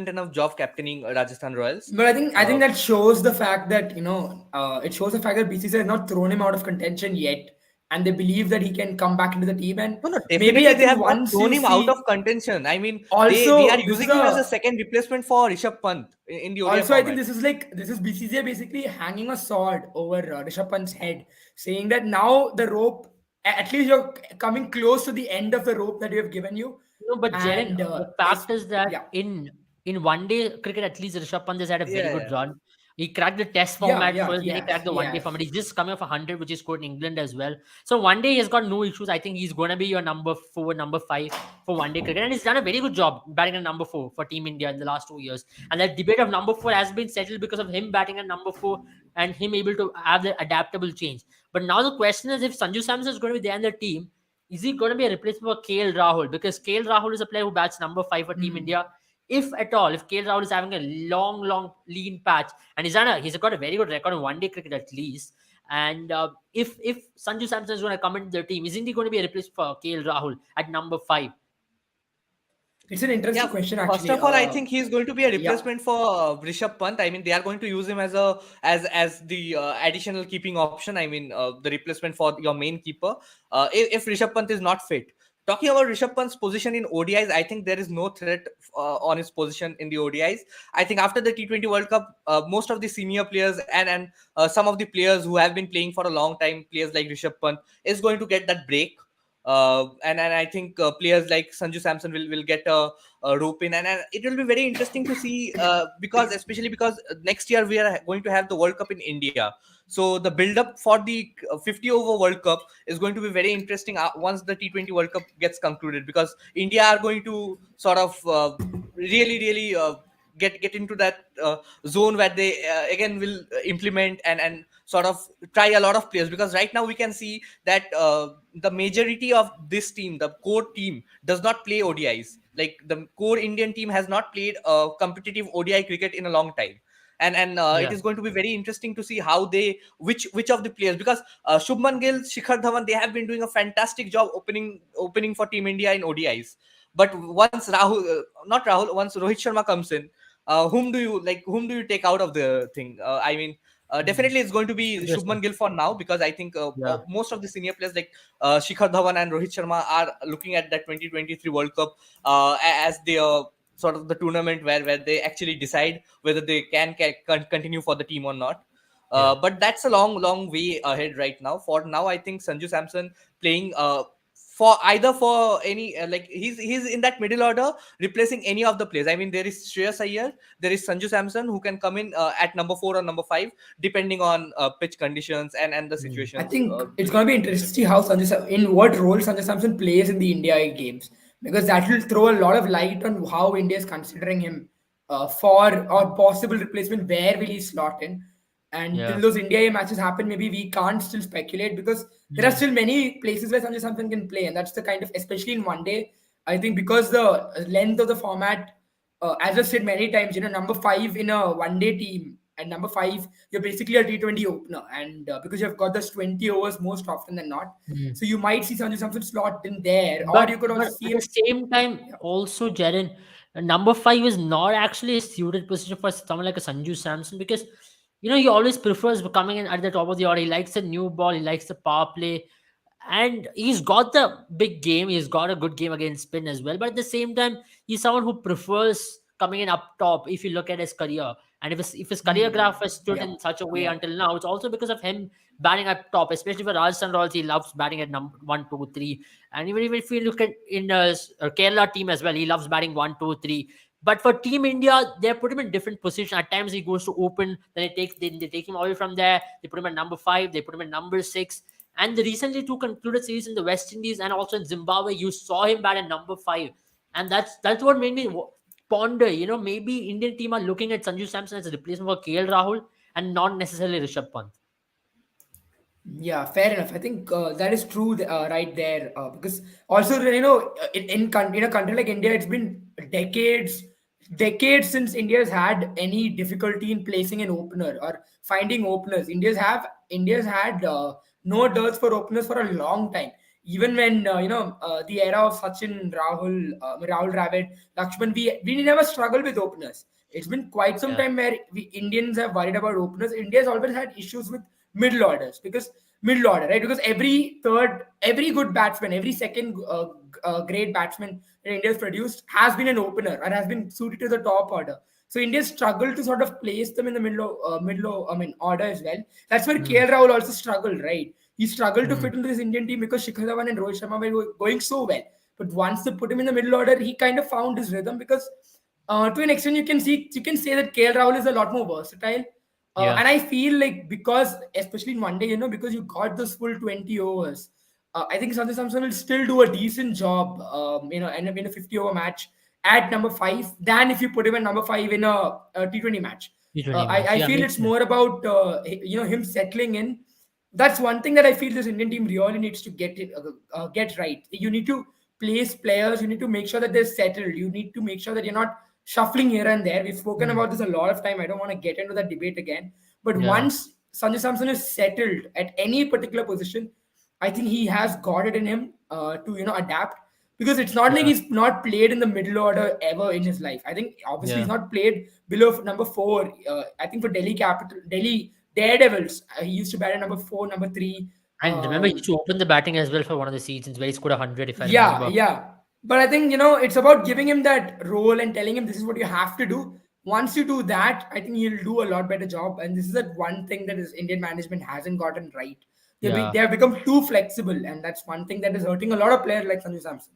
enough job captaining Rajasthan Royals. But I Uh, think that shows the fact that it shows the fact that BCCI has not thrown him out of contention yet, and they believe that he can come back into the team. And no, maybe definitely I they think have not once thrown you him out of see, contention. I mean, they are also this is using him as a a second replacement for Rishabh Pant in the ODI also I think format. this is BCCI basically hanging a sword over Rishabh Pant's head, saying that now the rope, at least you're coming close to the end of the rope that we have given you, No, but Jaren, and the fact is that yeah, in one day cricket, at least Rishabh Pant has had a very Yeah, good yeah. run. He cracked the test yeah, format yeah, first, he then he has, cracked the he one day has. format. He's just coming off 100, which he scored in England as well. So one day he's got no issues. I think he's going to be your number 4, number 5 for one day cricket. And he's done a very good job batting at number 4 for Team India in the last 2 years. And that debate of number 4 has been settled because of him batting at number 4 and him able to have the adaptable change. But now the question is if Sanju Samson is going to be there in the team, is he going to be a replacement for KL Rahul? Because KL Rahul is a player who bats number 5 for Team Hmm. India. If at all, if KL Rahul is having a long, lean patch, and he's got a very good record in one day cricket at least. And if Sanju Samson is going to come into the team, isn't he going to be a replacement for KL Rahul at number 5? It's an Yeah, interesting question first actually. of all, I think he's going to be a Yeah. replacement for Rishabh Pant. I mean, they are going to use him as the additional keeping option. I mean, the replacement for your main keeper. If Rishabh Pant is not fit. Talking about Rishabh Pant's position in ODIs, I think there is no threat on his position in the ODIs. I think after the T20 World Cup, most of the senior players and some of the players who have been playing for a long time, players like Rishabh Pant, is going to get that break. And I think players like Sanju Samson will get a rope in, and it will be very interesting to see because especially because next year we are going to have the World Cup in India. So the build up for the 50 over World Cup is going to be very interesting once the T20 World Cup gets concluded, because India are going to sort of really get into that zone where they again will implement and sort of try a lot of players, because right now we can see that the majority of this team, the core team, does not play ODIs. Like the core Indian team has not played competitive ODI cricket in a long time. And it Yeah. is going to be very interesting to see how they which of the players, because Shubman Gill, Shikhar Dhawan, they have been doing a fantastic job opening for Team India in ODIs. But once once Rohit Sharma comes in, whom do you take out of the thing? I mean, definitely it's going to be Interesting. Shubman Gill for now, because I think Yeah. most of the senior players like Shikhar Dhawan and Rohit Sharma are looking at that 2023 World Cup as their sort of the tournament where they actually decide whether they can continue for the team or not. Yeah. But that's a long way ahead right now. For now, I think Sanju Samson playing for either for any like he's in that middle order replacing any of the players. I mean, there is Shreyas Iyer, there is Sanju Samson who can come in at number 4 or number 5 depending on pitch conditions and the I situations. think it's going to be interesting to see how in what role Sanjay Samson plays in the India games, because that will throw a lot of light on how India is considering him for or possible replacement. Where will he slot in? And Yeah. till those India matches happen, maybe we can't still speculate, because there are Mm. still many places where Sanjay Samson can play, and that's the kind of, especially in one day. I think because the length of the format, as I've said many times, number 5 in a one day team At number 5, you're basically a T20 opener, and because you've got this 20 overs most often than not, Hmm. so you might see Sanju Samson slot in there, or But you could but also see at the him. same time, Yeah. also Jaren, number 5 is not actually a suited position for someone like a Sanju Samson, because he always prefers coming in at the top of the order. He likes the new ball, he likes the power play, and he's got the big game. He's got a good game against spin as well. But at the same time, he's someone who prefers coming in up top. If you look at his career, and if his career Hmm. graph has stood Yeah. in such a way Yeah. until now, it's also because of him batting up top. Especially for Rajasthan Royals, he loves batting at number 1, 2, 3. And even if you look at in Kerala team as well, he loves batting 1, 2, 3. But for Team India, they put him in different position. At times he goes to open, then they take him away from there. They put him at number 5. They put him at number 6. And the recently two concluded series in the West Indies and also in Zimbabwe, you saw him bat at number 5, and that's what made me ponder. Maybe Indian team are looking at Sanju Samson as a replacement for KL Rahul and not necessarily Rishabh Pant. Yeah, fair enough. I think that is true right there. Because also, in a country like India, it's been decades since India's had any difficulty in placing an opener or finding openers. India's had no dearth for openers for a long time. Even when the era of Sachin, Rahul Dravid, Lakshman, we never struggled with openers. It's been quite some Yeah, time where we Indians have worried about openers. India's always had issues with middle orders, because middle order, right? Because every good batsman, every second great batsman that India's produced has been an opener and has been suited to the top order. So India struggled to sort of place them in the order as well. That's where mm, KL Rahul also struggled, right? He struggled to mm, fit into this Indian team because Shikhar Dhawan and Rohit Sharma were going so well. But once they put him in the middle order, he kind of found his rhythm, because to an extent you can say that KL Rahul is a lot more versatile. yeah, And I feel like, because especially in one day, because you got those full 20 overs, I think Sanju Samson will still do a decent job, end up in a 50 over match at number 5 than if you put him at number 5 in a T20 match. T20 I, match. I Yeah, feel makes it's sense. more about him settling in. That's one thing that I feel this Indian team really needs to get right. You need to place players. You need to make sure that they're settled. You need to make sure that you're not shuffling here and there. We've spoken Mm, about this a lot of time. I don't want to get into that debate again. But yeah, once Sanjay Samson is settled at any particular position, I think he has got it in him to adapt, because it's not like yeah, he's not played in the middle order ever in his life. I think obviously he's yeah. not played below number 4. I think for Delhi Daredevils, he used to bat at number 4, number 3. And remember, he used to open the batting as well for one of the seasons where he scored 100, if I Yeah, remember. yeah. But I think, it's about giving him that role and telling him this is what you have to do. Once you do that, I think he'll do a lot better job. And this is that one thing that is Indian management hasn't gotten right. Yeah. They have become too flexible, and that's one thing that is hurting a lot of players like Sanju Samson.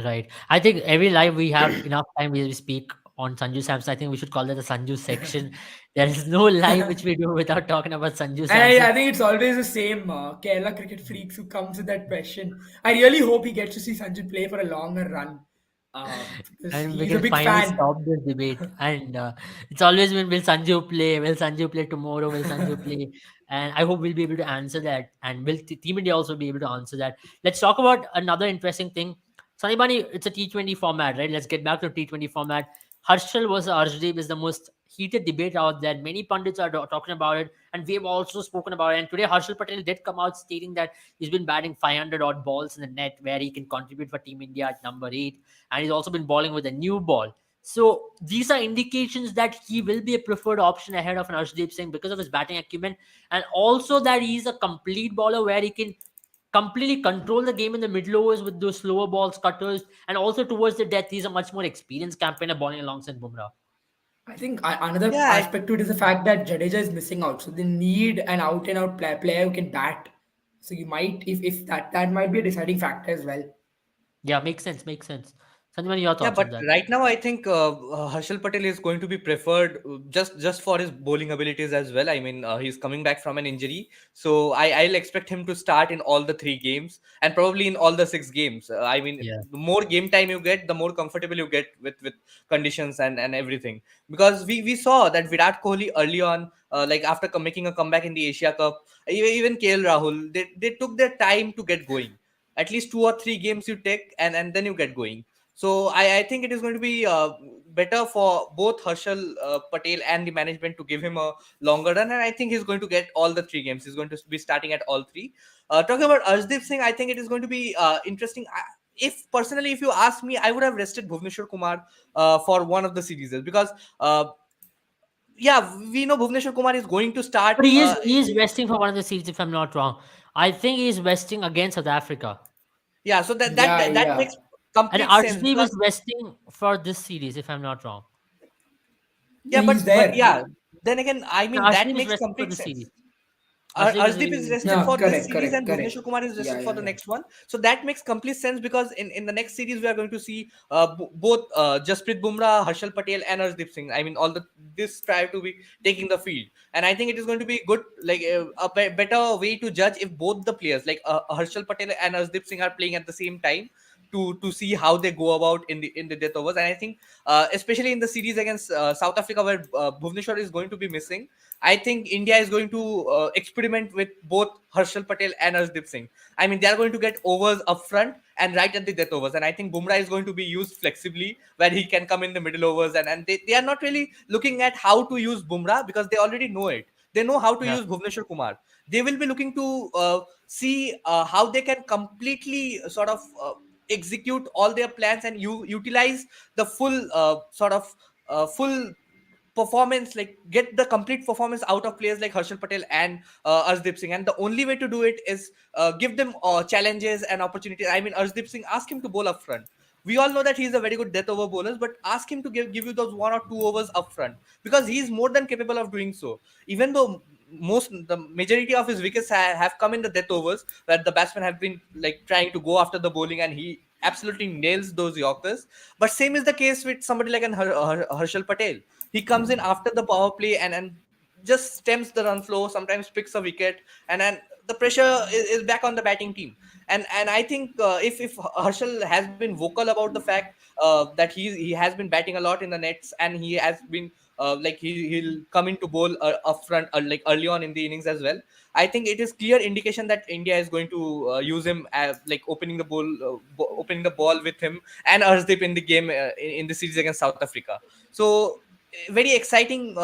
Right. I think every live we have enough time we speak on Sanju Samson. I think we should call it the Sanju section. There is no live which we do without talking about Sanju And I Samson. think it's always the same Kerala cricket freaks who comes with that question. I really hope he gets to see Sanju play for a longer run, because And we he's a can big finally fan. stop this debate. And it's always been, will Sanju play? Will Sanju play tomorrow? Will Sanju play? And I hope we'll be able to answer that. And will Team India also be able to answer that? Let's talk about another interesting thing. Sunny Bunny, it's a T20 format, right? Let's get back to T20 format. Harshal versus Arshdeep is the most heated debate out there. Many pundits are talking about it, and we have also spoken about it. And today, Harshal Patel did come out stating that he's been batting 500 odd balls in the net, where he can contribute for Team India at number 8, and he's also been bowling with a new ball. So these are indications that he will be a preferred option ahead of an Arshdeep Singh because of his batting acumen, and also that he's a complete bowler where he can completely control the game in the middle overs with those slower balls, cutters, and also towards the death, he's a much more experienced campaigner bowling alongside Bumrah. I think another Yeah, aspect to it is the fact that Jadeja is missing out, so they need an out and out player who can bat. So you might, if that might be a deciding factor as well. Yeah, makes sense, makes sense. Sanjay, your Yeah, thoughts on but that? right now I think Harshal Patel is going to be preferred just for his bowling abilities as well. I mean, he's coming back from an injury, so I'll expect him to start in all the 3 games and probably in all the 6 games. I mean, Yeah, the more game time you get, the more comfortable you get with conditions and everything. Because we saw that Virat Kohli early on, like after making a comeback in the Asia Cup, even KL Rahul, they took their time to get going. At least 2 or 3 games you take, and then you get going. So I think it is going to be better for both Harshal Patel and the management to give him a longer run, and I think he's going to get all the 3 games. He's going to be starting at all three. Talking about Arshdeep Singh, I think it is going to be interesting. If personally, if you ask me, I would have rested Bhuvneshwar Kumar for one of the series because. Yeah, we know Bhuvneshwar Kumar is going to start. But he is resting for one of the series, if I'm not wrong. I think he's resting against South Africa. Yeah, so Yeah, that yeah. makes And complete sense Arshdeep because is resting for this series, if I'm not wrong. yeah, He's but there. yeah, then again, I No, mean that Arshdeep is makes resting for complete the series. sense. Arshdeep is Arshdeep is really. rested Yeah, for this correct, series correct, and correct. Bhuvneshwar Kumar is Yeah, rested for yeah, the yeah. next one. So that makes complete sense because in the next series we are going to see both Jasprit Bumrah, Harshal Patel, and Arshdeep Singh. I mean, all the this try to be taking the field, and I think it is going to be good, like better way to judge if both the players, like Harshal Patel and Arshdeep Singh, are playing at the same time. To see how they go about in the death overs, and I think especially in the series against South Africa where Bhuvneshwar is going to be missing, I think India is going to experiment with both Harshal Patel and Arshdeep Singh. I mean, they are going to get overs up front and right at the death overs. And I think Bumrah is going to be used flexibly where he can come in the middle overs. And they are not really looking at how to use Bumrah because they already know it. They know how to Yeah. use Bhuvneshwar Kumar. They will be looking to see how they can completely sort of execute all their plans and utilize the full full performance, like get the complete performance out of players like Harshal Patel and Arshdeep Singh. And the only way to do it is give them challenges and opportunities. I mean, Arshdeep Singh, ask him to bowl up front. We all know that he's a very good death over bowler, but ask him to give you those 1 or 2 overs up front because he's more than capable of doing so. Even though the majority of his wickets have come in the death overs where the batsmen have been like trying to go after the bowling and he absolutely nails those Yorkers. But same is the case with somebody like an Harshal Patel. He comes in after the power play and just stems the run flow, sometimes picks a wicket, and then the pressure is back on the batting team. And I think if Harshal has been vocal about the fact that he has been batting a lot in the nets and he has been like he'll come into bowl up front like early on in the innings as well. I think it is clear indication that India is going to use him as like opening the ball with him and Arshdeep in the game in the series against South Africa. So very exciting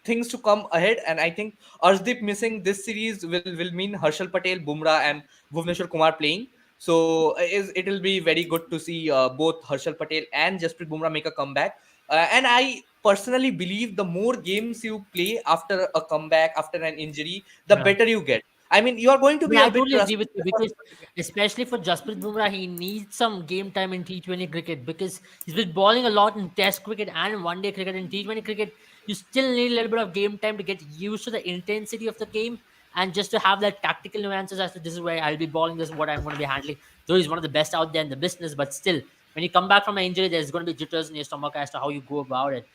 things to come ahead, and I think Arshdeep missing this series will mean Harshal Patel, Bumrah, and Bhuvneshwar Kumar playing. So it will be very good to see both Harshal Patel and Jasprit Bumrah make a comeback. And I personally believe the more games you play after a comeback, after an injury, the Yeah. better you get. I mean, you are going to be Yeah, a I bit totally agree rusty with in you the first because, 20 games. especially for Jasprit Bumrah, he needs some game time in T20 cricket because he's been bowling a lot in Test cricket and One Day cricket. In T20 cricket, you still need a little bit of game time to get used to the intensity of the game and just to have that tactical nuances as to this is where I'll be bowling, this is what I'm going to be handling. Though he's one of the best out there in the business, but still, when you come back from an injury, there's going to be jitters in your stomach as to how you go about it.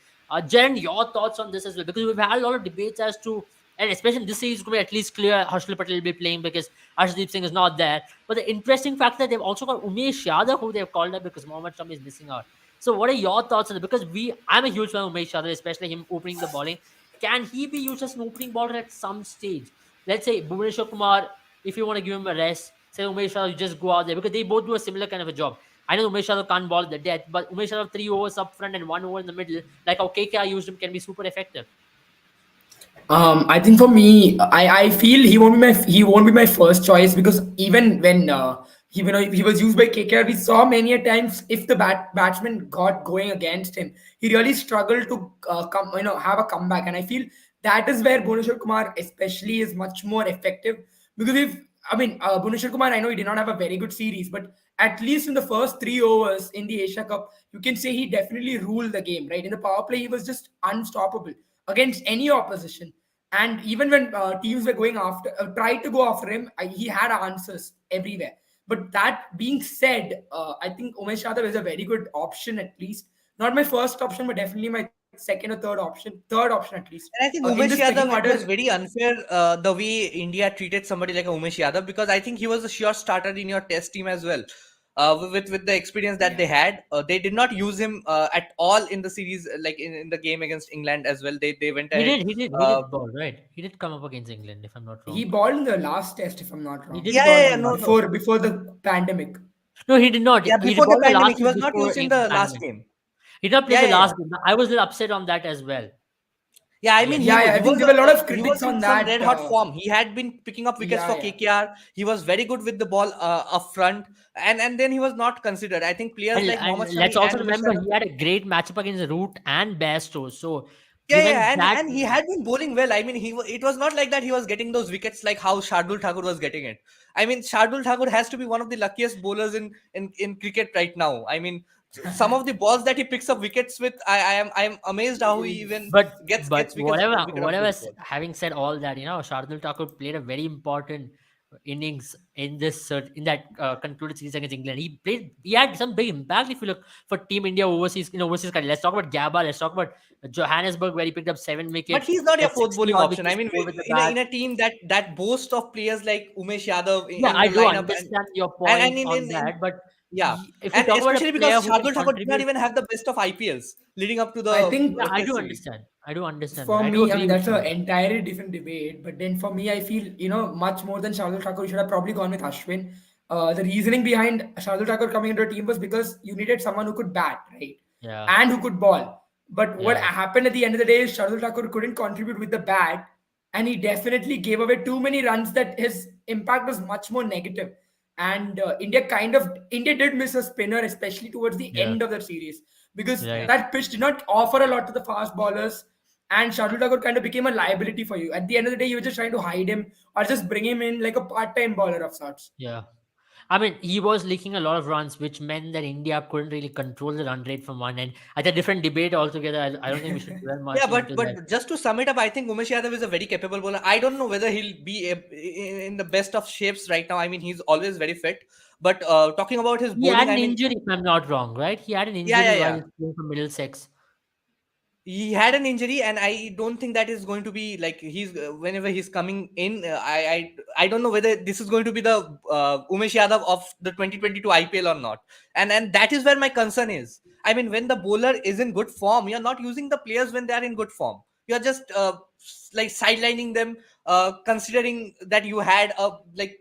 Jen, your thoughts on this as well? Because we've had a lot of debates as to, and especially in this series, it's going to be at least clear Harshal Patel will be playing because Arshdeep Singh is not there. But the interesting fact that they've also got Umesh Yadav, who they've called up because Mohammad Shami is missing out. So, what are your thoughts on it? Because I'm a huge fan of Umesh Yadav, especially him opening the bowling. Can he be used as an opening bowler at some stage? Let's say Bhuvneshwar Kumar, if you want to give him a rest, say Umesh Yadav, you just go out there because they both do a similar kind of a job. I know Umesh Yadav can't bowl at the death, but Umesh Yadav 3 overs up front and 1 over in the middle, like how KKR used him, can be super effective. I think for me, I feel he won't be my first choice because even when he was used by KKR, we saw many a times if the batsman got going against him, he really struggled to have a comeback, and I feel that is where Bhuvneshwar Kumar especially is much more effective because if Bhuvneshwar Kumar, I know he did not have a very good series, but at least in the first 3 overs in the Asia Cup, you can say he definitely ruled the game. Right in the power play, he was just unstoppable against any opposition. And even when teams were going after, tried to go after him, he had answers everywhere. But that being said, I think Umesh Yadav is a very good option at least. Not my first option, but definitely my second or third option. Third option at least. And I think In Umesh this pecking Yadav, it was order, very unfair the way India treated somebody like a Umesh Yadav because I think he was a sure starter in your test team as well. With the experience that they had, they did not use him at all in the series, like in the game against England as well. They went He ahead. did, he did, he Uh, did ball, right? He did come up against England, if I'm not he wrong. bowled in the last test, if I'm not He wrong, did yeah, ball yeah, in yeah, the no, last no. before the pandemic. No, he did not. Yeah, He before the bought the last pandemic, he week was not before used in in the the last pandemic. game. He did not play Yeah, the yeah, yeah. last game. I was a little upset on that as well. Yeah, I mean, Yes. Yeah, yeah, I think there were a lot of he critics was in on some that. red hot form. He had been picking up wickets Yeah, for yeah. KKR. He was very good with the ball up front, and then he was not considered. I think players like And Mohammad let's Shami also and Umesh remember Yadav. he had a great matchup against Root and Bairstow. So Yeah, given yeah, that, and he had been bowling well. I mean, it was not like that he was getting those wickets like how Shardul Thakur was getting it. I mean, Shardul Thakur has to be one of the luckiest bowlers in cricket right now. I mean, some of the balls that he picks up wickets with, I am amazed how he even but gets wickets wicket of those balls. having said all that, Shardul Thakur played a very important innings in in that concluded series against England. He had some big impact if you look for Team India overseas career. Let's talk about Gabba. Let's talk about Johannesburg where he picked up 7 wickets. But he's not He your had fourth 60 bowling odd option. I wickets mean, scored with the in a bat. in a team that boasts of players like Umesh Yadav Yeah, in I the do lineup, understand your and point on that, but yeah, if we and talk about a especially because player who can Shardul Thakur did not contribute, even have the best of IPLs leading up to I the think yeah, I Test do series. understand. I do understand that. for I do me, I agree mean, with that's you. an entirely different debate. But then for me, I feel, much more than Shardul Thakur, you should have probably gone with Ashwin. The reasoning behind Shardul Thakur coming into a team was because you needed someone who could bat, right? Yeah, And who could ball. But what yeah, happened at the end of the day is Shardul Thakur couldn't contribute with the bat. And he definitely gave away too many runs that his impact was much more negative. And India did miss a spinner, especially towards the yeah, end of the series, because right. that pitch did not offer a lot to the fast bowlers. And Shardul Thakur kind of became a liability for you. At the end of the day, you were just trying to hide him or just bring him in like a part-time bowler of sorts. Yeah. I mean, he was leaking a lot of runs, which meant that India couldn't really control the run rate from one end. That's a different debate altogether. I don't think we should dwell Yeah, much but into that. just to sum it up, I think Umesh Yadav is a very capable bowler. I don't know whether he'll be in the best of shapes right now. I mean, he's always very fit. But talking about his He had bowling, an I mean, injury, if I'm not wrong, right? He had an yeah, yeah, injury while yeah. he was playing for Middlesex. He had an injury, and I don't think that is going to be like he's whenever he's coming in. I don't know whether this is going to be the Umesh Yadav of the 2022 IPL or not, and that is where my concern is. I mean, when the bowler is in good form, you're not using the players when they are in good form. You're just like sidelining them, considering that you had a like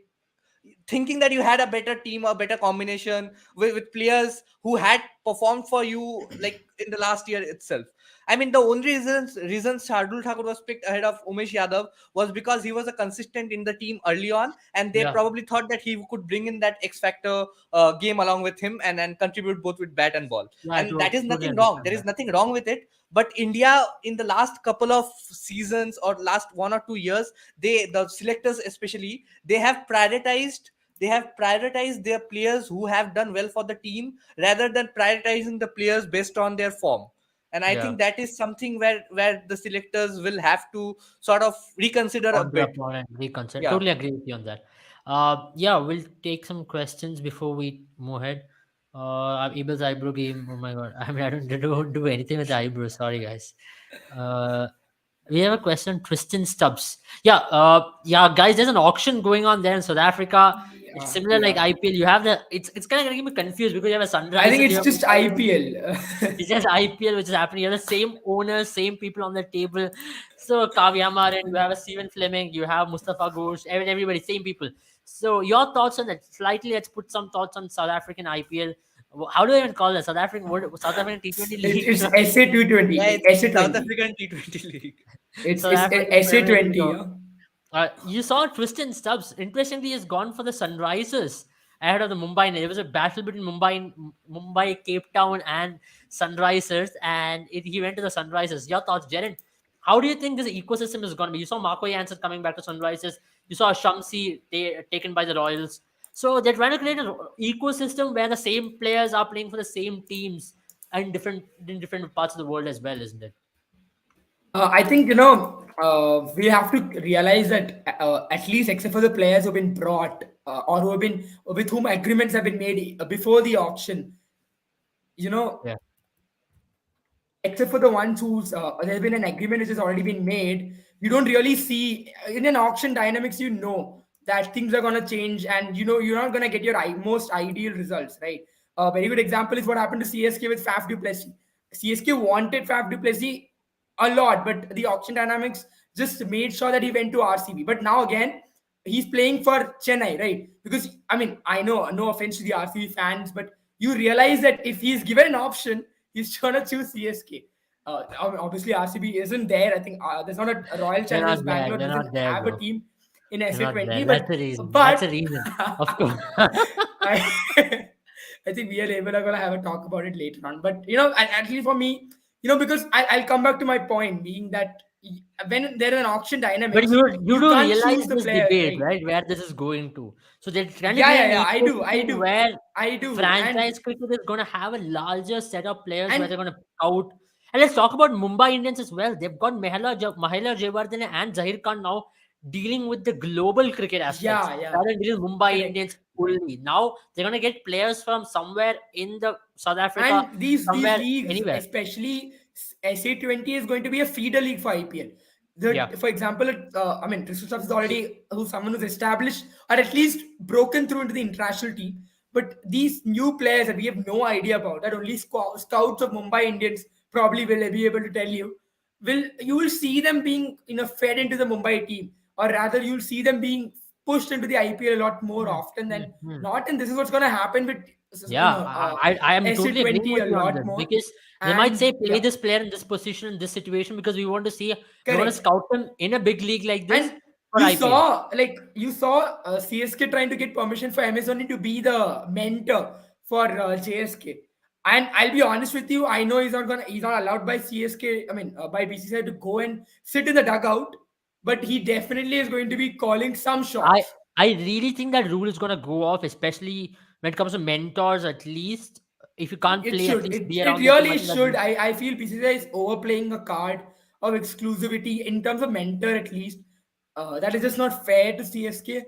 thinking that you had a better team, a better combination with players who had performed for you like in the last year itself. I mean, the only reasons Shardul Thakur was picked ahead of Umesh Yadav was because he was a consistent in the team early on, and they Yeah, probably thought that he could bring in that X factor game along with him and contribute both with bat and ball. yeah, I And that is totally nothing wrong. understand There is that. nothing wrong with it. But India, in the last couple of seasons or last 1 or 2 years, the selectors especially, they have prioritized their players who have done well for the team rather than prioritizing the players based on their form. And I Yeah, think that is something where the selectors will have to sort of reconsider a ponder bit. upon and reconsider. Yeah. Totally agree with you on that. Yeah, we'll take some questions before we move ahead. Abel's eyebrow game. Oh my god! I mean, I don't do anything with the eyebrow. Sorry, guys. Uh, we have a question, Tristan Stubbs. Yeah, guys. There's an auction going on there in South Africa. It's Yeah, similar like yeah. IPL. You have it's kind of getting me confused because you have a I think Sunrisers. You it's have just Mumbai Indians. IPL. It's just IPL which is happening. You have the same owners, same people on the table. So Kavyama, and you have a Steven Fleming, you have Mustafa Ghosh, everybody, same people. So your thoughts on that? Slightly, let's put some thoughts on South African IPL. How do I even call it? South African T20 It's League. SA220, Yeah, like it's South SA20. African T20 league. South It's African Premier League. SA20, So, yeah. you saw Tristan Stubbs. Interestingly, he's gone for the Sunrisers ahead of the Mumbai. There was a battle between Mumbai, Cape Town, and Sunrisers, and he went to the Sunrisers. Your thoughts, Jaren? How do you think this ecosystem is going to be? You saw Marco Jansen coming back to Sunrisers. You saw Shamsi taken by the Royals. So they're trying to create an ecosystem where the same players are playing for the same teams in different parts of the world as well, isn't it? I think we have to realize that at least except for the players who've been brought or who have been with whom agreements have been made before the auction, you know, Yeah, except for the ones who's there's been an agreement which has already been made, you don't really see in an auction dynamics. You know that things are gonna change, and you're not gonna get your most ideal results, right? A very good example is what happened to CSK with Faf du Plessis. CSK wanted Faf du Plessis a lot, but the auction dynamics just made sure that he went to RCB. But now again, he's playing for Chennai, right? Because I mean, I know, no offense to the RCB fans, but you realize that if he's given an option, he's gonna choose CSK. Obviously, RCB isn't there. I think there's not a Royal They're Challengers not there. Bangalore They're doesn't not there, have a bro. team in They're not SA20, there. That's the reason. That's the but reason. Of course. I, I think we and Abel are gonna have a talk about it later on. But and actually for me, because I'll come back to my point, being that when there is an auction But dynamics, you you do can't realize choose the this players, debate, right? right? Where this is going to. So they're trying to Yeah, create yeah, an yeah. ecosystem where I do, franchise cricket is going to have a larger set of players where and they're going to out. And let's talk about Mumbai Indians as well. They've got Mahela Jayawardene and Zahir Khan now dealing with the global cricket aspects. yeah, Rather than dealing with Mumbai correct. Indians fully. Now they're going to get players from somewhere in the South Africa, And these somewhere, leagues, anywhere. especially SA20, is going to be a feeder league for IPL. Yeah. For example, I mean, Christoph is already someone who's established or at least broken through into the international team. But these new players that we have no idea about, that only scouts of Mumbai Indians probably will be able to tell you, you will see them being fed into the Mumbai team, or rather you'll see them being pushed into the IPL a lot more often than Hmm. not. And this is what's going to happen with Yeah, I am totally agreeing SA20 with a you on lot this more. because they might And say play yeah, this player in this position in this situation because we want to see we want to correct. scout them in a big league like this And for IPL. you saw CSK trying to get permission for MS Dhoni to be the mentor for JSK. And I'll be honest with you, I know he's not allowed by CSK, I mean by BCCI to go and sit in the dugout, but he definitely is going to be calling some I shots. I really think that rule is gonna go off, especially when it comes to mentors. At least if you can't It play, at should. least be It around the team. I really think that should. I feel PCCI is overplaying a card of exclusivity in terms of mentor at least. That is just not fair to CSK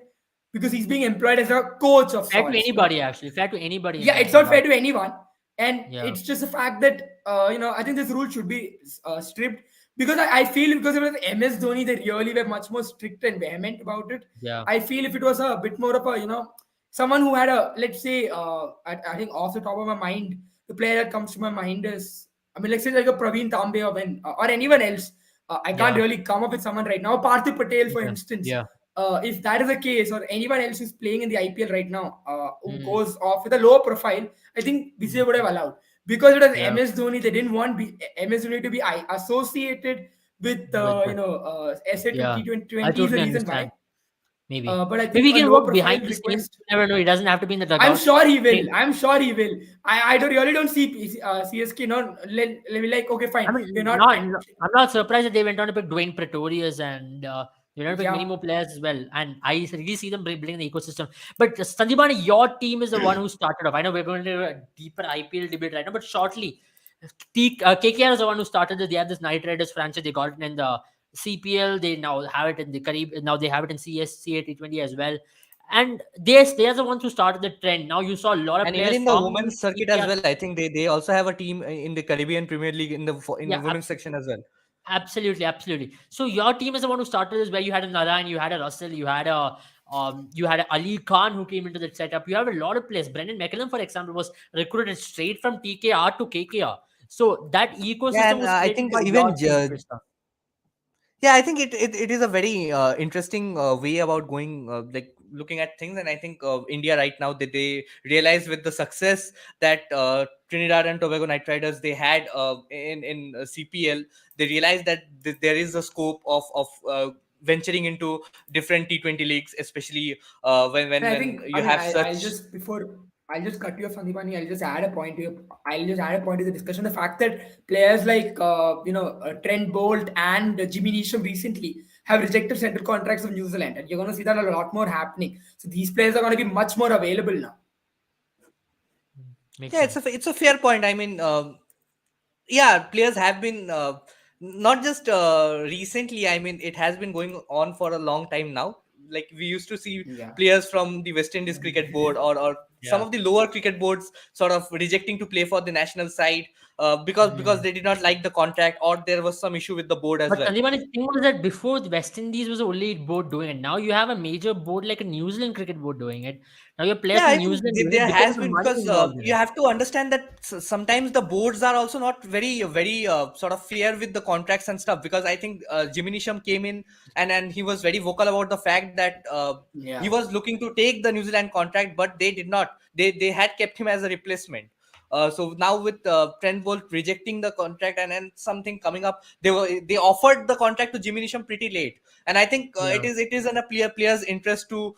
because he's being employed as a coach of fair to sorts. anybody actually, fair to anybody in Yeah, it's terms of not fair that. to anyone, and Yeah, it's just a fact that I think this rule should be stripped because I feel because it was MS Dhoni, they really were much more strict and vehement about it. yeah, I feel if it was a bit more of a someone who had a, let's say, I think off the top of my mind, the player that comes to my mind is, I mean, let's say like a Praveen Tambe or anyone else. I can't yeah, really come up with someone right now. Parthiv Patel, for yeah, instance. yeah. If that is the case, or anyone else who's playing in the IPL right now, who Mm, goes off with a lower profile, I think BCCI would have allowed. Because it was yeah. MS Dhoni, they didn't want MS Dhoni to be associated with With SA yeah, 2020 I is the totally reason understand. why. Maybe But I maybe think he a can low work profile behind the scenes. request. You never know. He doesn't have to be in the I'm dugout. sure he will. Hey, I'm sure he will. I don't really don't see CSK. No, let me like, okay, I fine. We're mean, not. I'm not surprised that they went on to pick Dwayne Pretorius and they went to pick many Yeah. more players as well. And I really see them building the ecosystem. But Sandeepani, your team is the one who started off. I know we're going to do a deeper IPL debate right now, but shortly, KKR is the one who started it. They have this Knight Riders franchise. They got it in the CPL. They now have it in the Caribbean. Now they have it in CSCA T20 as well. And they are the ones who started the trend. Now you saw a lot of And even players in the from women's circuit as KKR. well, I think they also have a team in the Caribbean Premier League in the Yeah, women's section as well. absolutely, absolutely. So your team is the one who started this, where you had a Narayan, you had a Russell, you had a Ali Khan who came into the setup. You have a lot of players. Brendan McCallum, for example, was recruited straight from TKR to KKR. So that Yeah, ecosystem and was I created think by your even team, Krishna. yeah, I think it is a very interesting way about going like looking at things, and I think India right now they realize with the success that Trinidad and Tobago Knight Riders they had in CPL, they realize that there is a scope of venturing into different T20 leagues, especially And I when think, I you mean, have such. I'll just cut you off, Sandeepani. I'll just add a point to I'll just add a point to the discussion. The fact that players like, Trent Bolt and Jimmy Neesham recently have rejected central contracts of New Zealand. And you're going to see that a lot more happening. So these players are going to be much more available now. Makes Yeah, sense. it's a fair point. I mean, yeah, players have been not just recently. I mean, it has been going on for a long time now. Like we used to see Yeah. players from the West Indies cricket board or some Yeah. of the lower cricket boards sort of rejecting to play for the national side because they did not like the contract, or there was some issue with the board as But well. Sandeep, the thing was that before the West Indies was the only board doing it. Now you have a major board like a New Zealand cricket board doing it. Now your players Yeah, from I New think Zealand doing it there because has of the been, money because involved in you it. have to understand that sometimes the boards are also not very sort of fair with the contracts and stuff, because I think Jimmy Neesham came in, and he was very vocal about the fact that he Yeah. was looking to take the New Zealand contract, but they did not. They had kept him as a replacement. So now with Trent Bolt rejecting the contract, and something coming up, they offered the contract to Jimmy Neesham pretty late, and I think Yeah. it is in a player's interest to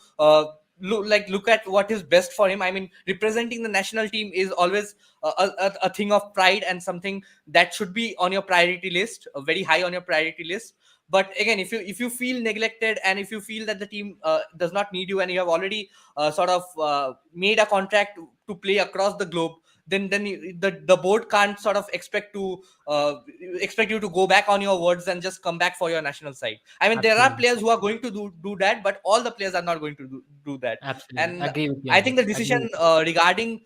look at what is best for him. I mean, representing the national team is always a thing of pride, and something that should be on your priority list, very high on your priority list. But again, if you feel neglected, and if you feel that the team does not need you, and you have already sort of made a contract to play across the globe, then the board can't sort of expect you to go back on your words and just come back for your national side. I mean, there are Absolutely. players who are going to do that, but all the players are not going to do that. Absolutely. And Agree with you I on think this. the Agree decision with you. regarding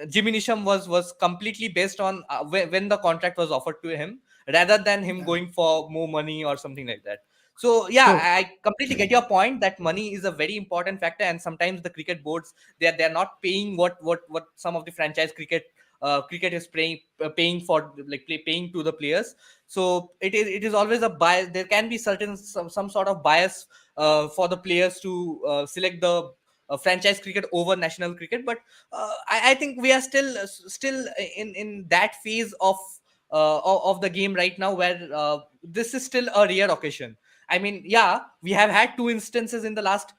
Jimmy Neesham was completely based on when the contract was offered to him, rather than him Yeah. going for more money or something like that. So yeah, So I completely get your point that money is a very important factor, and sometimes the cricket boards, they're not paying what some of the franchise cricket is paying for, like paying to the players. So it is always a bias. There can be some sort of bias for the players to select the franchise cricket over national cricket. But I think we are still in that phase of the game right now, where this is still a rare occasion. I mean, yeah, we have had two instances in the last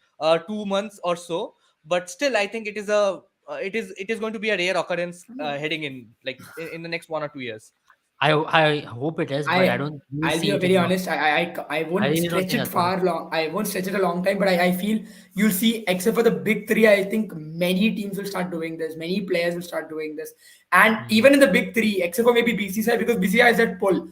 2 months or so, but still, I think it is going to be a rare occurrence heading in, like in the next 1 or 2 years. I hope it is, but I I don't really I'll be see it very in. honest. I I won't really don't stretch think it that's gonna far long. I won't stretch it a long time, but I feel you'll see, except for the big three, I think many teams will start doing this. Many players will start doing this, and happen. even in the big three, except for maybe BCCI, because BCCI is at pull.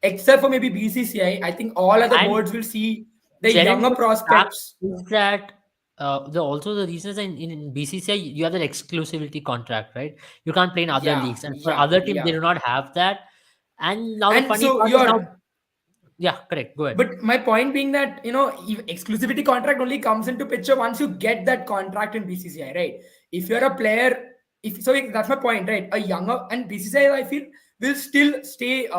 Except for maybe BCCI, I think all other And boards will see the younger challenging fact prospects. is that the reason is in BCCI you have that exclusivity contract, right? You can't play in other Yeah, leagues, and for yeah, other teams they yeah. do not have that. And now the And funny so part is now, you're yeah, correct. Go ahead. But my point being that, exclusivity contract only comes into picture once you get that contract in BCCI, right? If you're a player, if so, that's my point, right? A younger, and BCCI, I feel, will still stay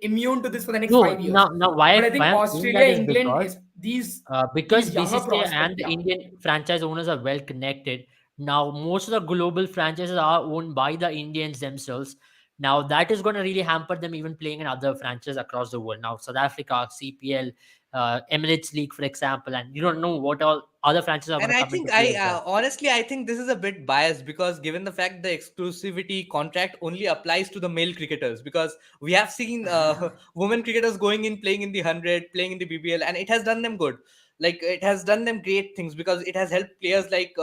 immune to this for the next No, 5 years. now why But I think I'm saying that Australia, is England because is these because these younger BCCI prospects. and the Yeah, Indian franchise owners are well connected. Now, most of the global franchises are owned by the Indians themselves. Now, that is going to really hamper them even playing in other franchises across the world. Now, South Africa, CPL, Emirates League, for example, and you don't know what all other franchises are going And to I come into think play as well. honestly, I think this is a bit biased, because given the fact the exclusivity contract only applies to the male cricketers, because we have seen women cricketers going in, playing in the 100, playing in the BBL, and it has done them good. Like, it has done them great things, because it has helped players like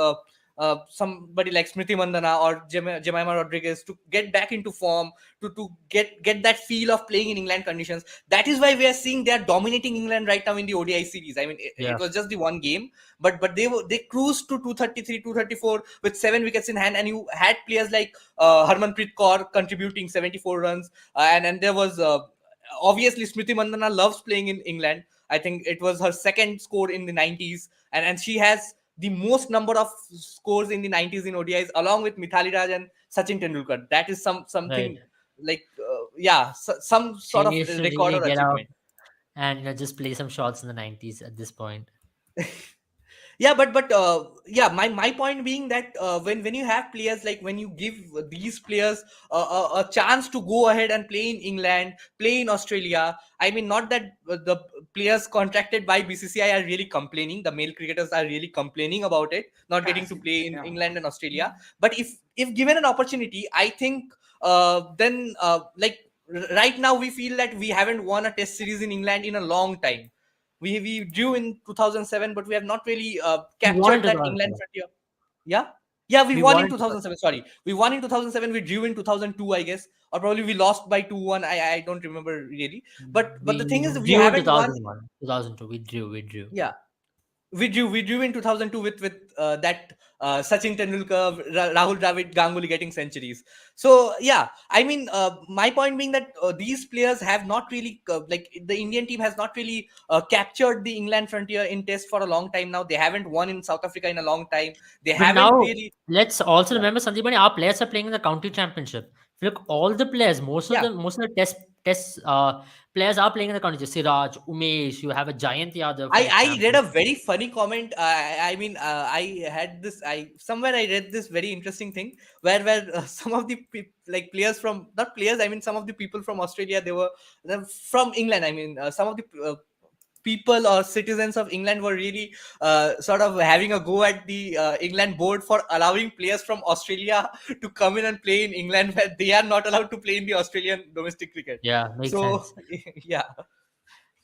somebody like Smriti Mandana or Jemima Rodriguez to get back into form, to get that feel of playing in England conditions. That is why we are seeing they are dominating England right now in the ODI series. I mean, it Yeah, was just the one game, but they cruised to 233, 234 with 7 wickets in hand, and you had players like Harmanpreet Kaur contributing 74 runs, and there was obviously Smriti Mandana loves playing in England. I think it was her second score in the 90s, and she has the most number of scores in the 90s in ODIs, along with Mithali Raj and Sachin Tendulkar. That is right. something like yeah, some She sort of needs to record really or get out achievement. and just play some shots in the 90s at this point. Yeah, but yeah, my point being that when you have players, like when you give these players a chance to go ahead and play in England, play in Australia. I mean, not that the players contracted by BCCI are really complaining, the male cricketers are really complaining about it, not getting to play in yeah. England and Australia. But if given an opportunity, I think then like right now we feel that we haven't won a test series in England in a long time. We drew in 2007, but we have not really We won in captured that England 2007. frontier. Yeah, yeah, we We won won in in 2007. Sorry, we won in 2007. We drew in 2002, I guess, or probably we lost by 2-1. I don't remember really. But the thing is, we drew in haven't won. 2001, 2002. We drew. Yeah, we drew in 2002 with that Sachin Tendulkar, Rahul Dravid, Ganguly getting centuries. So yeah, I mean, my point being that these players have not really like the Indian team has not really captured the England frontier in Test for a long time now. They haven't won in South Africa in a long time. They But haven't now really. let's also Yeah, remember, Sandeep Bhai, our players are playing in the county championship. If you look, all the players, yeah. most of the test players are playing in the county. Siraj, Umesh, you have a Giant Yadav, for I read example. a very funny comment. I mean, I had this. I somewhere I read this very interesting thing where some of the like players from not players. I mean, some of the people from Australia. They're from England. I mean, some of the people or citizens of England were really sort of having a go at the England board for allowing players from Australia to come in and play in England where they are not allowed to play in the Australian domestic cricket. Yeah, makes So sense. yeah,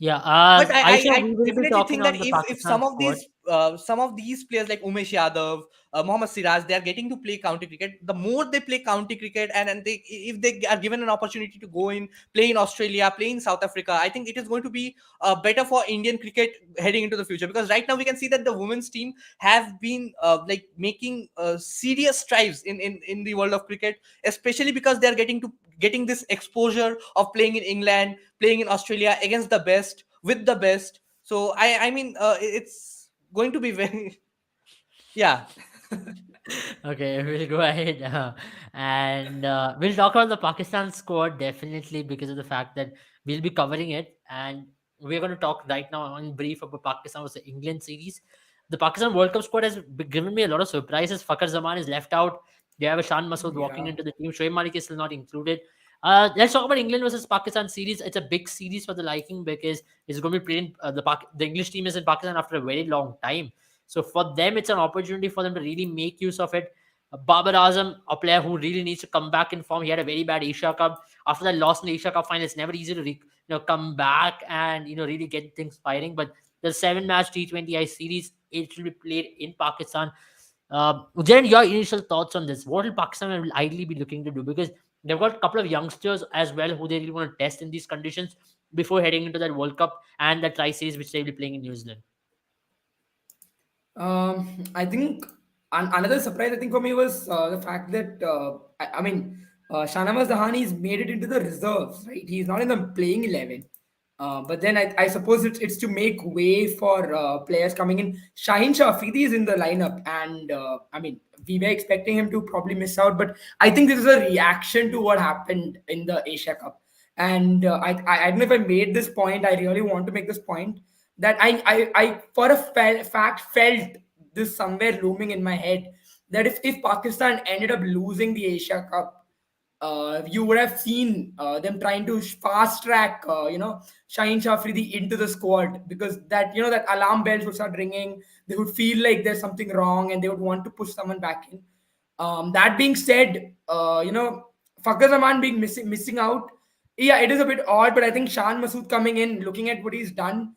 Yeah, but Aisha, I we will be definitely talking think that on the if Pakistan squad. some of these players like Umesh Yadav, Mohammad Siraj, they are getting to play county cricket. The more they play county cricket, and they if they are given an opportunity to go in play in Australia, play in South Africa, I think it is going to be better for Indian cricket heading into the future. Because right now we can see that the women's team have been like making serious strides in the world of cricket, especially because they are getting this exposure of playing in England, playing in Australia against the best with the best. So I mean it's going to be very yeah. Okay, we'll go ahead and we'll talk about the Pakistan squad definitely because of the fact that we'll be covering it, and we're going to talk right now in brief about Pakistan versus England series. The Pakistan World Cup squad has given me a lot of surprises. Fakhar Zaman is left out. They have a Shan Masood walking Yeah. into the team. Shoaib Malik is still not included. Let's talk about England versus Pakistan series. It's a big series for the liking because it's going to be playing. The English team is in Pakistan after a very long time. So for them, it's an opportunity for them to really make use of it. Babar Azam, a player who really needs to come back in form. He had a very bad Asia Cup. After that loss in the Asia Cup final, it's never easy to come back and really get things firing. But the 7-match T20I series, it will be played in Pakistan. Jen, your initial thoughts on this? What will Pakistan will ideally be looking to do? Because they've got a couple of youngsters as well who they really want to test in these conditions before heading into that World Cup and that tri series which they will be playing in New Zealand. I think another surprise I think for me was the fact that I mean Shanamaz Dahani's made it into the reserves, right? He's not in the playing 11. But then I suppose it's to make way for players coming in. Shaheen Shah Afridi is in the lineup, and I mean we were expecting him to probably miss out, but I think this is a reaction to what happened in the Asia Cup. And I don't know if I made this point. I really want to make this point that I for a fact felt this somewhere looming in my head that if Pakistan ended up losing the Asia Cup, you would have seen them trying to fast track, Shaheen Shah Afridi into the squad because that that alarm bells would start ringing. They would feel like there's something wrong and they would want to push someone back in. That being said, Fakhar Zaman being missing out, yeah, it is a bit odd. But I think Shan Masood coming in, looking at what he's done,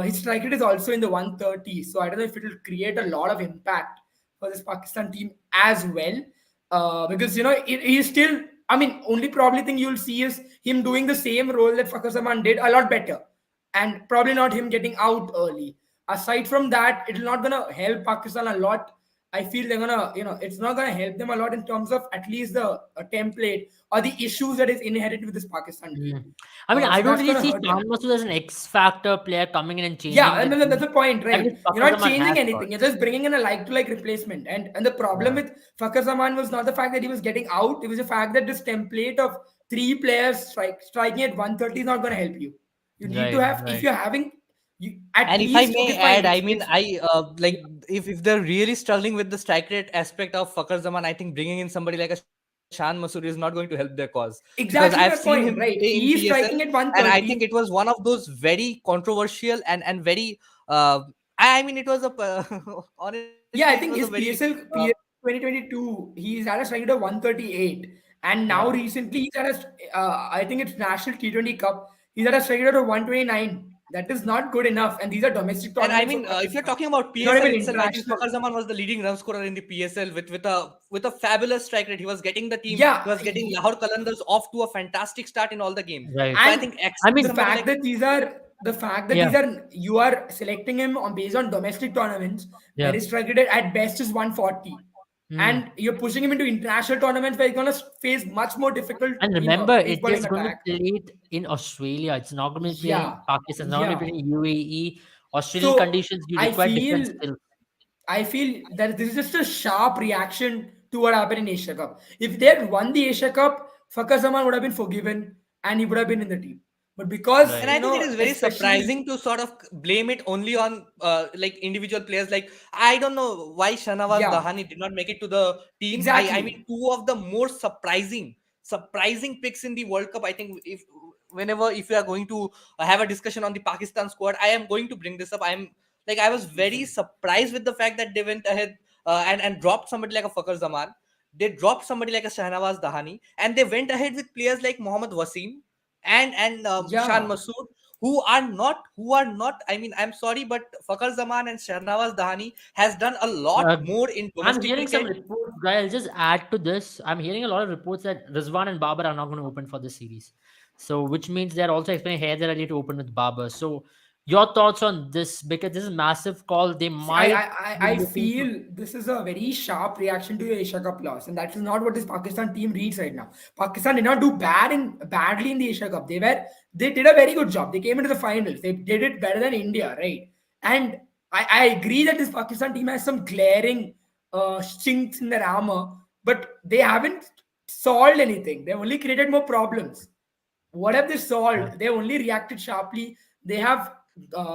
his strike rate is also in the 130. So I don't know if it will create a lot of impact for this Pakistan team as well. Because he's still. I mean, only probably thing you'll see is him doing the same role that Fakhar Zaman did a lot better, and probably not him getting out early. Aside from that, it's not gonna help Pakistan a lot. I feel they're gonna, it's not gonna help them a lot in terms of at least the template or the issues that is inherent with this Pakistan team. Mm. I mean, I So don't that's really gonna see hurt Shan them. Masood as an X factor player coming in and changing Yeah, the and that's team. the point, I right? guess You're Fakhar not Zaman changing has got. anything. You're just bringing in a like-to-like replacement. And the problem Yeah. with Fakhar Zaman was not the fact that he was getting out. It was the fact that this template of three players striking at 130 is not going to help you. You need to Right, have, if right. you're having, you at And if I least, may okay, fine. add, I mean, It's I yeah, like if they're really struggling with the strike rate aspect of Fakhar Zaman, I think bringing in somebody like a Shan Masood is not going to help their cause because I've seen exactly him my play point, in right? PSL, He's striking at and I think it 130. was one of those very controversial and very I mean, it was a honestly, it Yeah, was I a think very his PSL 2022, he's had a strike rate of 138. And yeah. now recently, he's had I think it's National T20 Cup. He's had a strike rate of 129. That is not good enough. And these are domestic And I tournaments for mean, if you're Pakistan. talking about It's not PSL even itself, I think international. Fakhar Zaman was the leading run scorer in the PSL with a fabulous strike rate. He was getting the team, Yeah. he was getting Lahore Qalandars off to a fantastic start in all the games. Right. So I And think I accessing the mean, somebody fact like that these are the fact that Yeah, you are selecting him on based on domestic tournaments where yeah. his strike rate at best is 140, Hmm. and you're pushing him into international tournaments where he's gonna face much more difficult, And remember, pace it bowling is going to be attack. played in Australia. It's not going to be played in Yeah, Pakistan. It's not going to be yeah. played in UAE. Australian So conditions, you I require different feel skills. I feel that this is just a sharp reaction to what happened in Asia Cup. If they had won the Asia Cup, Fakar Zaman would have been forgiven and he would have been in the team. But because, And Right. I think it is very especially, surprising to sort of blame it only on like individual players. Like I don't know why Shanawaz yeah, Dahani did not make it to the team. I mean exactly. two of the more surprising picks in the World Cup. I think if whenever if you are going to have a discussion on the Pakistan squad, I am going to bring this up. I was very surprised with the fact that they went ahead and dropped somebody like a Fakar Zaman. They dropped somebody like a Shahnawaz Dahani, and they went ahead with players like Mohammad Wasim and Shan Yeah. Masood, who are not. I mean, I'm sorry, but Fakar Zaman and Shahnawaz Dahani has done a lot Uh, more in I'm domestic hearing some cricket. reports, guy. I'll just add to this. I'm hearing a lot of reports that Rizwan and Babar are not going to open for this series. So, which means they're also expecting Haider Ali to open with Babar. So, your thoughts on this? Because this is a massive call. They See, I, I, might be I I looking to. feel this is a very sharp reaction to your Asia Cup loss, and that is not what this Pakistan team reads right now. Pakistan did not do badly in the Asia Cup. They did a very good job. They came into the finals. They did it better than India, right? And I agree that this Pakistan team has some glaring chinks in their armor, but they haven't solved anything. They've only created more problems. What have they Yeah. solved? They only reacted sharply. They have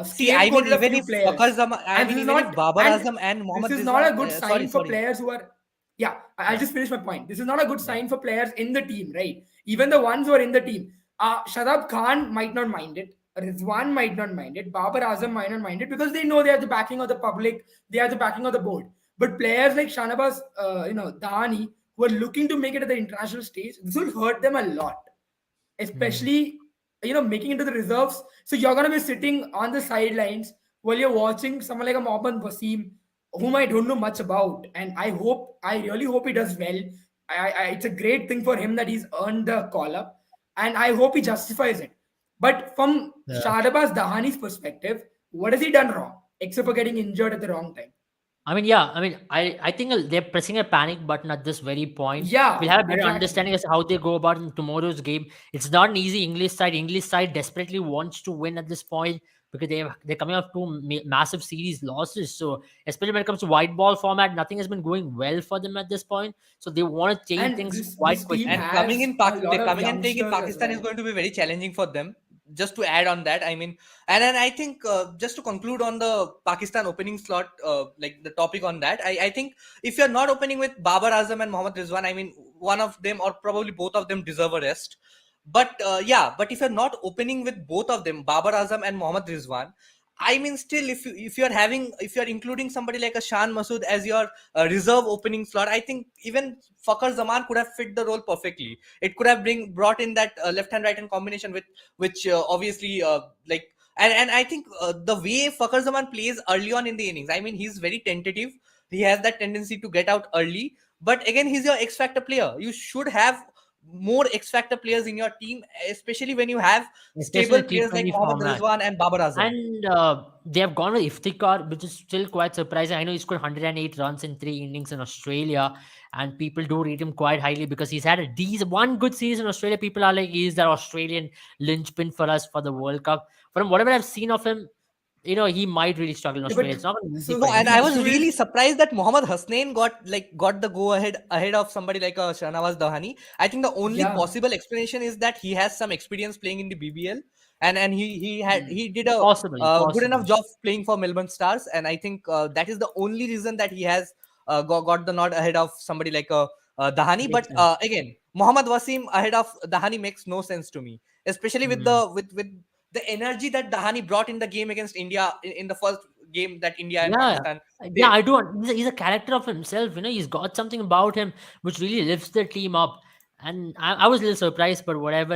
See, I mean, scapegoated a even few if Fakar players, Zaman, I and mean, even if Babar and Azam and this Mohammad is not Rizwan, a good sorry, sign for sorry, players who are. Yeah, I'll yeah, just finish my point. This is not a good yeah. sign for players in the team, right? Even the ones who are in the team. Shadab Khan might not mind it. Rizwan might not mind it. Babar Azam might not mind it because they know they have the backing of the public. They have the backing of the board. But players like Shanabaz, Dahani, who are looking to make it at the international stage, this will hurt them a lot, Hmm. especially making into the reserves. So you're gonna be sitting on the sidelines while you're watching someone like a Mohammad Wasim, whom I don't know much about, and I really hope he does well. It's a great thing for him that he's earned the call up, and I hope he justifies it. But from Yeah. Shadabaz Dahani's perspective, what has he done wrong except for getting injured at the wrong time? I mean, yeah. I mean, I think they're pressing a panic button at this very point. We'll Yeah, have a better exactly. understanding as to how they go about in tomorrow's game. It's not an easy English side. English side desperately wants to win at this point because they're coming off two massive series losses. So especially when it comes to white ball format, nothing has been going well for them at this point. So they want to change And things this quite team quickly. And coming has in a lot They're of coming and playing in youngsters as Pakistan is well. going to be very challenging for them. Just to add on that, I mean, and then I think just to conclude on the Pakistan opening slot, like the topic on that, I think if you're not opening with Babar Azam and Mohammad Rizwan, I mean, one of them or probably both of them deserve a rest. But yeah, but if you're not opening with both of them, Babar Azam and Mohammad Rizwan, I mean, still, if you're including somebody like a Shan Masood as your reserve opening slot, I think even Fakar Zaman could have fit the role perfectly. It could have brought in that left hand right hand combination with which obviously like and I think the way Fakar Zaman plays early on in the innings, I mean, he's very tentative. He has that tendency to get out early, but again, he's your X factor player. You should have more X factor players in your team, especially when you have Especially stable in players like T20 Mohammad format. Rizwan and Babar Azam. And they have gone with Iftikhar, which is still quite surprising. I know he scored 108 runs in 3 innings in Australia, and people do rate him quite highly because he's had a decent one good series in Australia. People are like, he's that Australian linchpin for us for the World Cup. From whatever I've seen of him, he might really struggle in Yeah, Australia. but It's not going to be easy so for No, him. and I the was so really this surprised that Mohammad Hasnain got the go ahead of somebody like Shahnawaz Dahani. I think the only yeah. possible explanation is that he has some experience playing in the BBL, and Hmm. he did a Possibly, good enough possibly. job playing for Melbourne Stars, and I think that is the only reason that he has got the nod ahead of somebody like Dahani. Makes But sense. again, Mohammad Wasim ahead of Dahani makes no sense to me, especially with Hmm. the energy that Dahani brought in the game against India in the first game that India and Yeah, Pakistan yeah, did. I do. He's a character of himself. He's got something about him which really lifts the team up. And I was a little surprised, but whatever.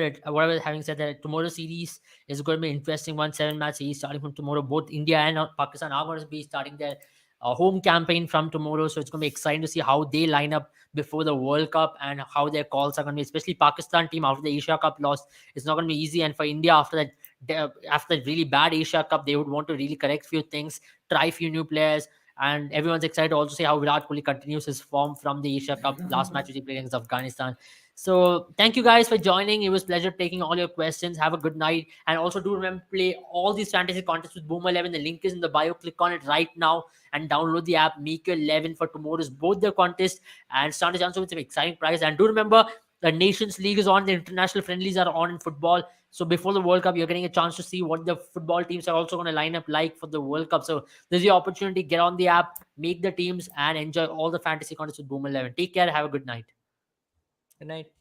Having said that, tomorrow's series is going to be an interesting one. 7 match series starting from tomorrow. Both India and Pakistan are going to be starting their home campaign from tomorrow. So it's going to be exciting to see how they line up before the World Cup and how their calls are going to be. Especially Pakistan team after the Asia Cup loss, it's not going to be easy. And for India after that after the really bad Asia Cup, they would want to really correct few things, try few new players. And everyone's excited to also see how Virat Kohli continues his form from the Asia Cup last match which he played against Afghanistan. So thank you guys for joining. It was a pleasure taking all your questions. Have a good night. And also do remember to play all these fantasy contests with Boomer 11. The link is in the bio. Click on it right now and download the app. Make your 11 for tomorrow's both the contest and stand a chance with some exciting prize. And do remember the Nations League is on. The international friendlies are on in football. So before the World Cup, you're getting a chance to see what the football teams are also going to line up like for the World Cup. So there's the opportunity. Get on the app, make the teams, and enjoy all the fantasy contests with Boom 11. Take care. Have a good night. Good night.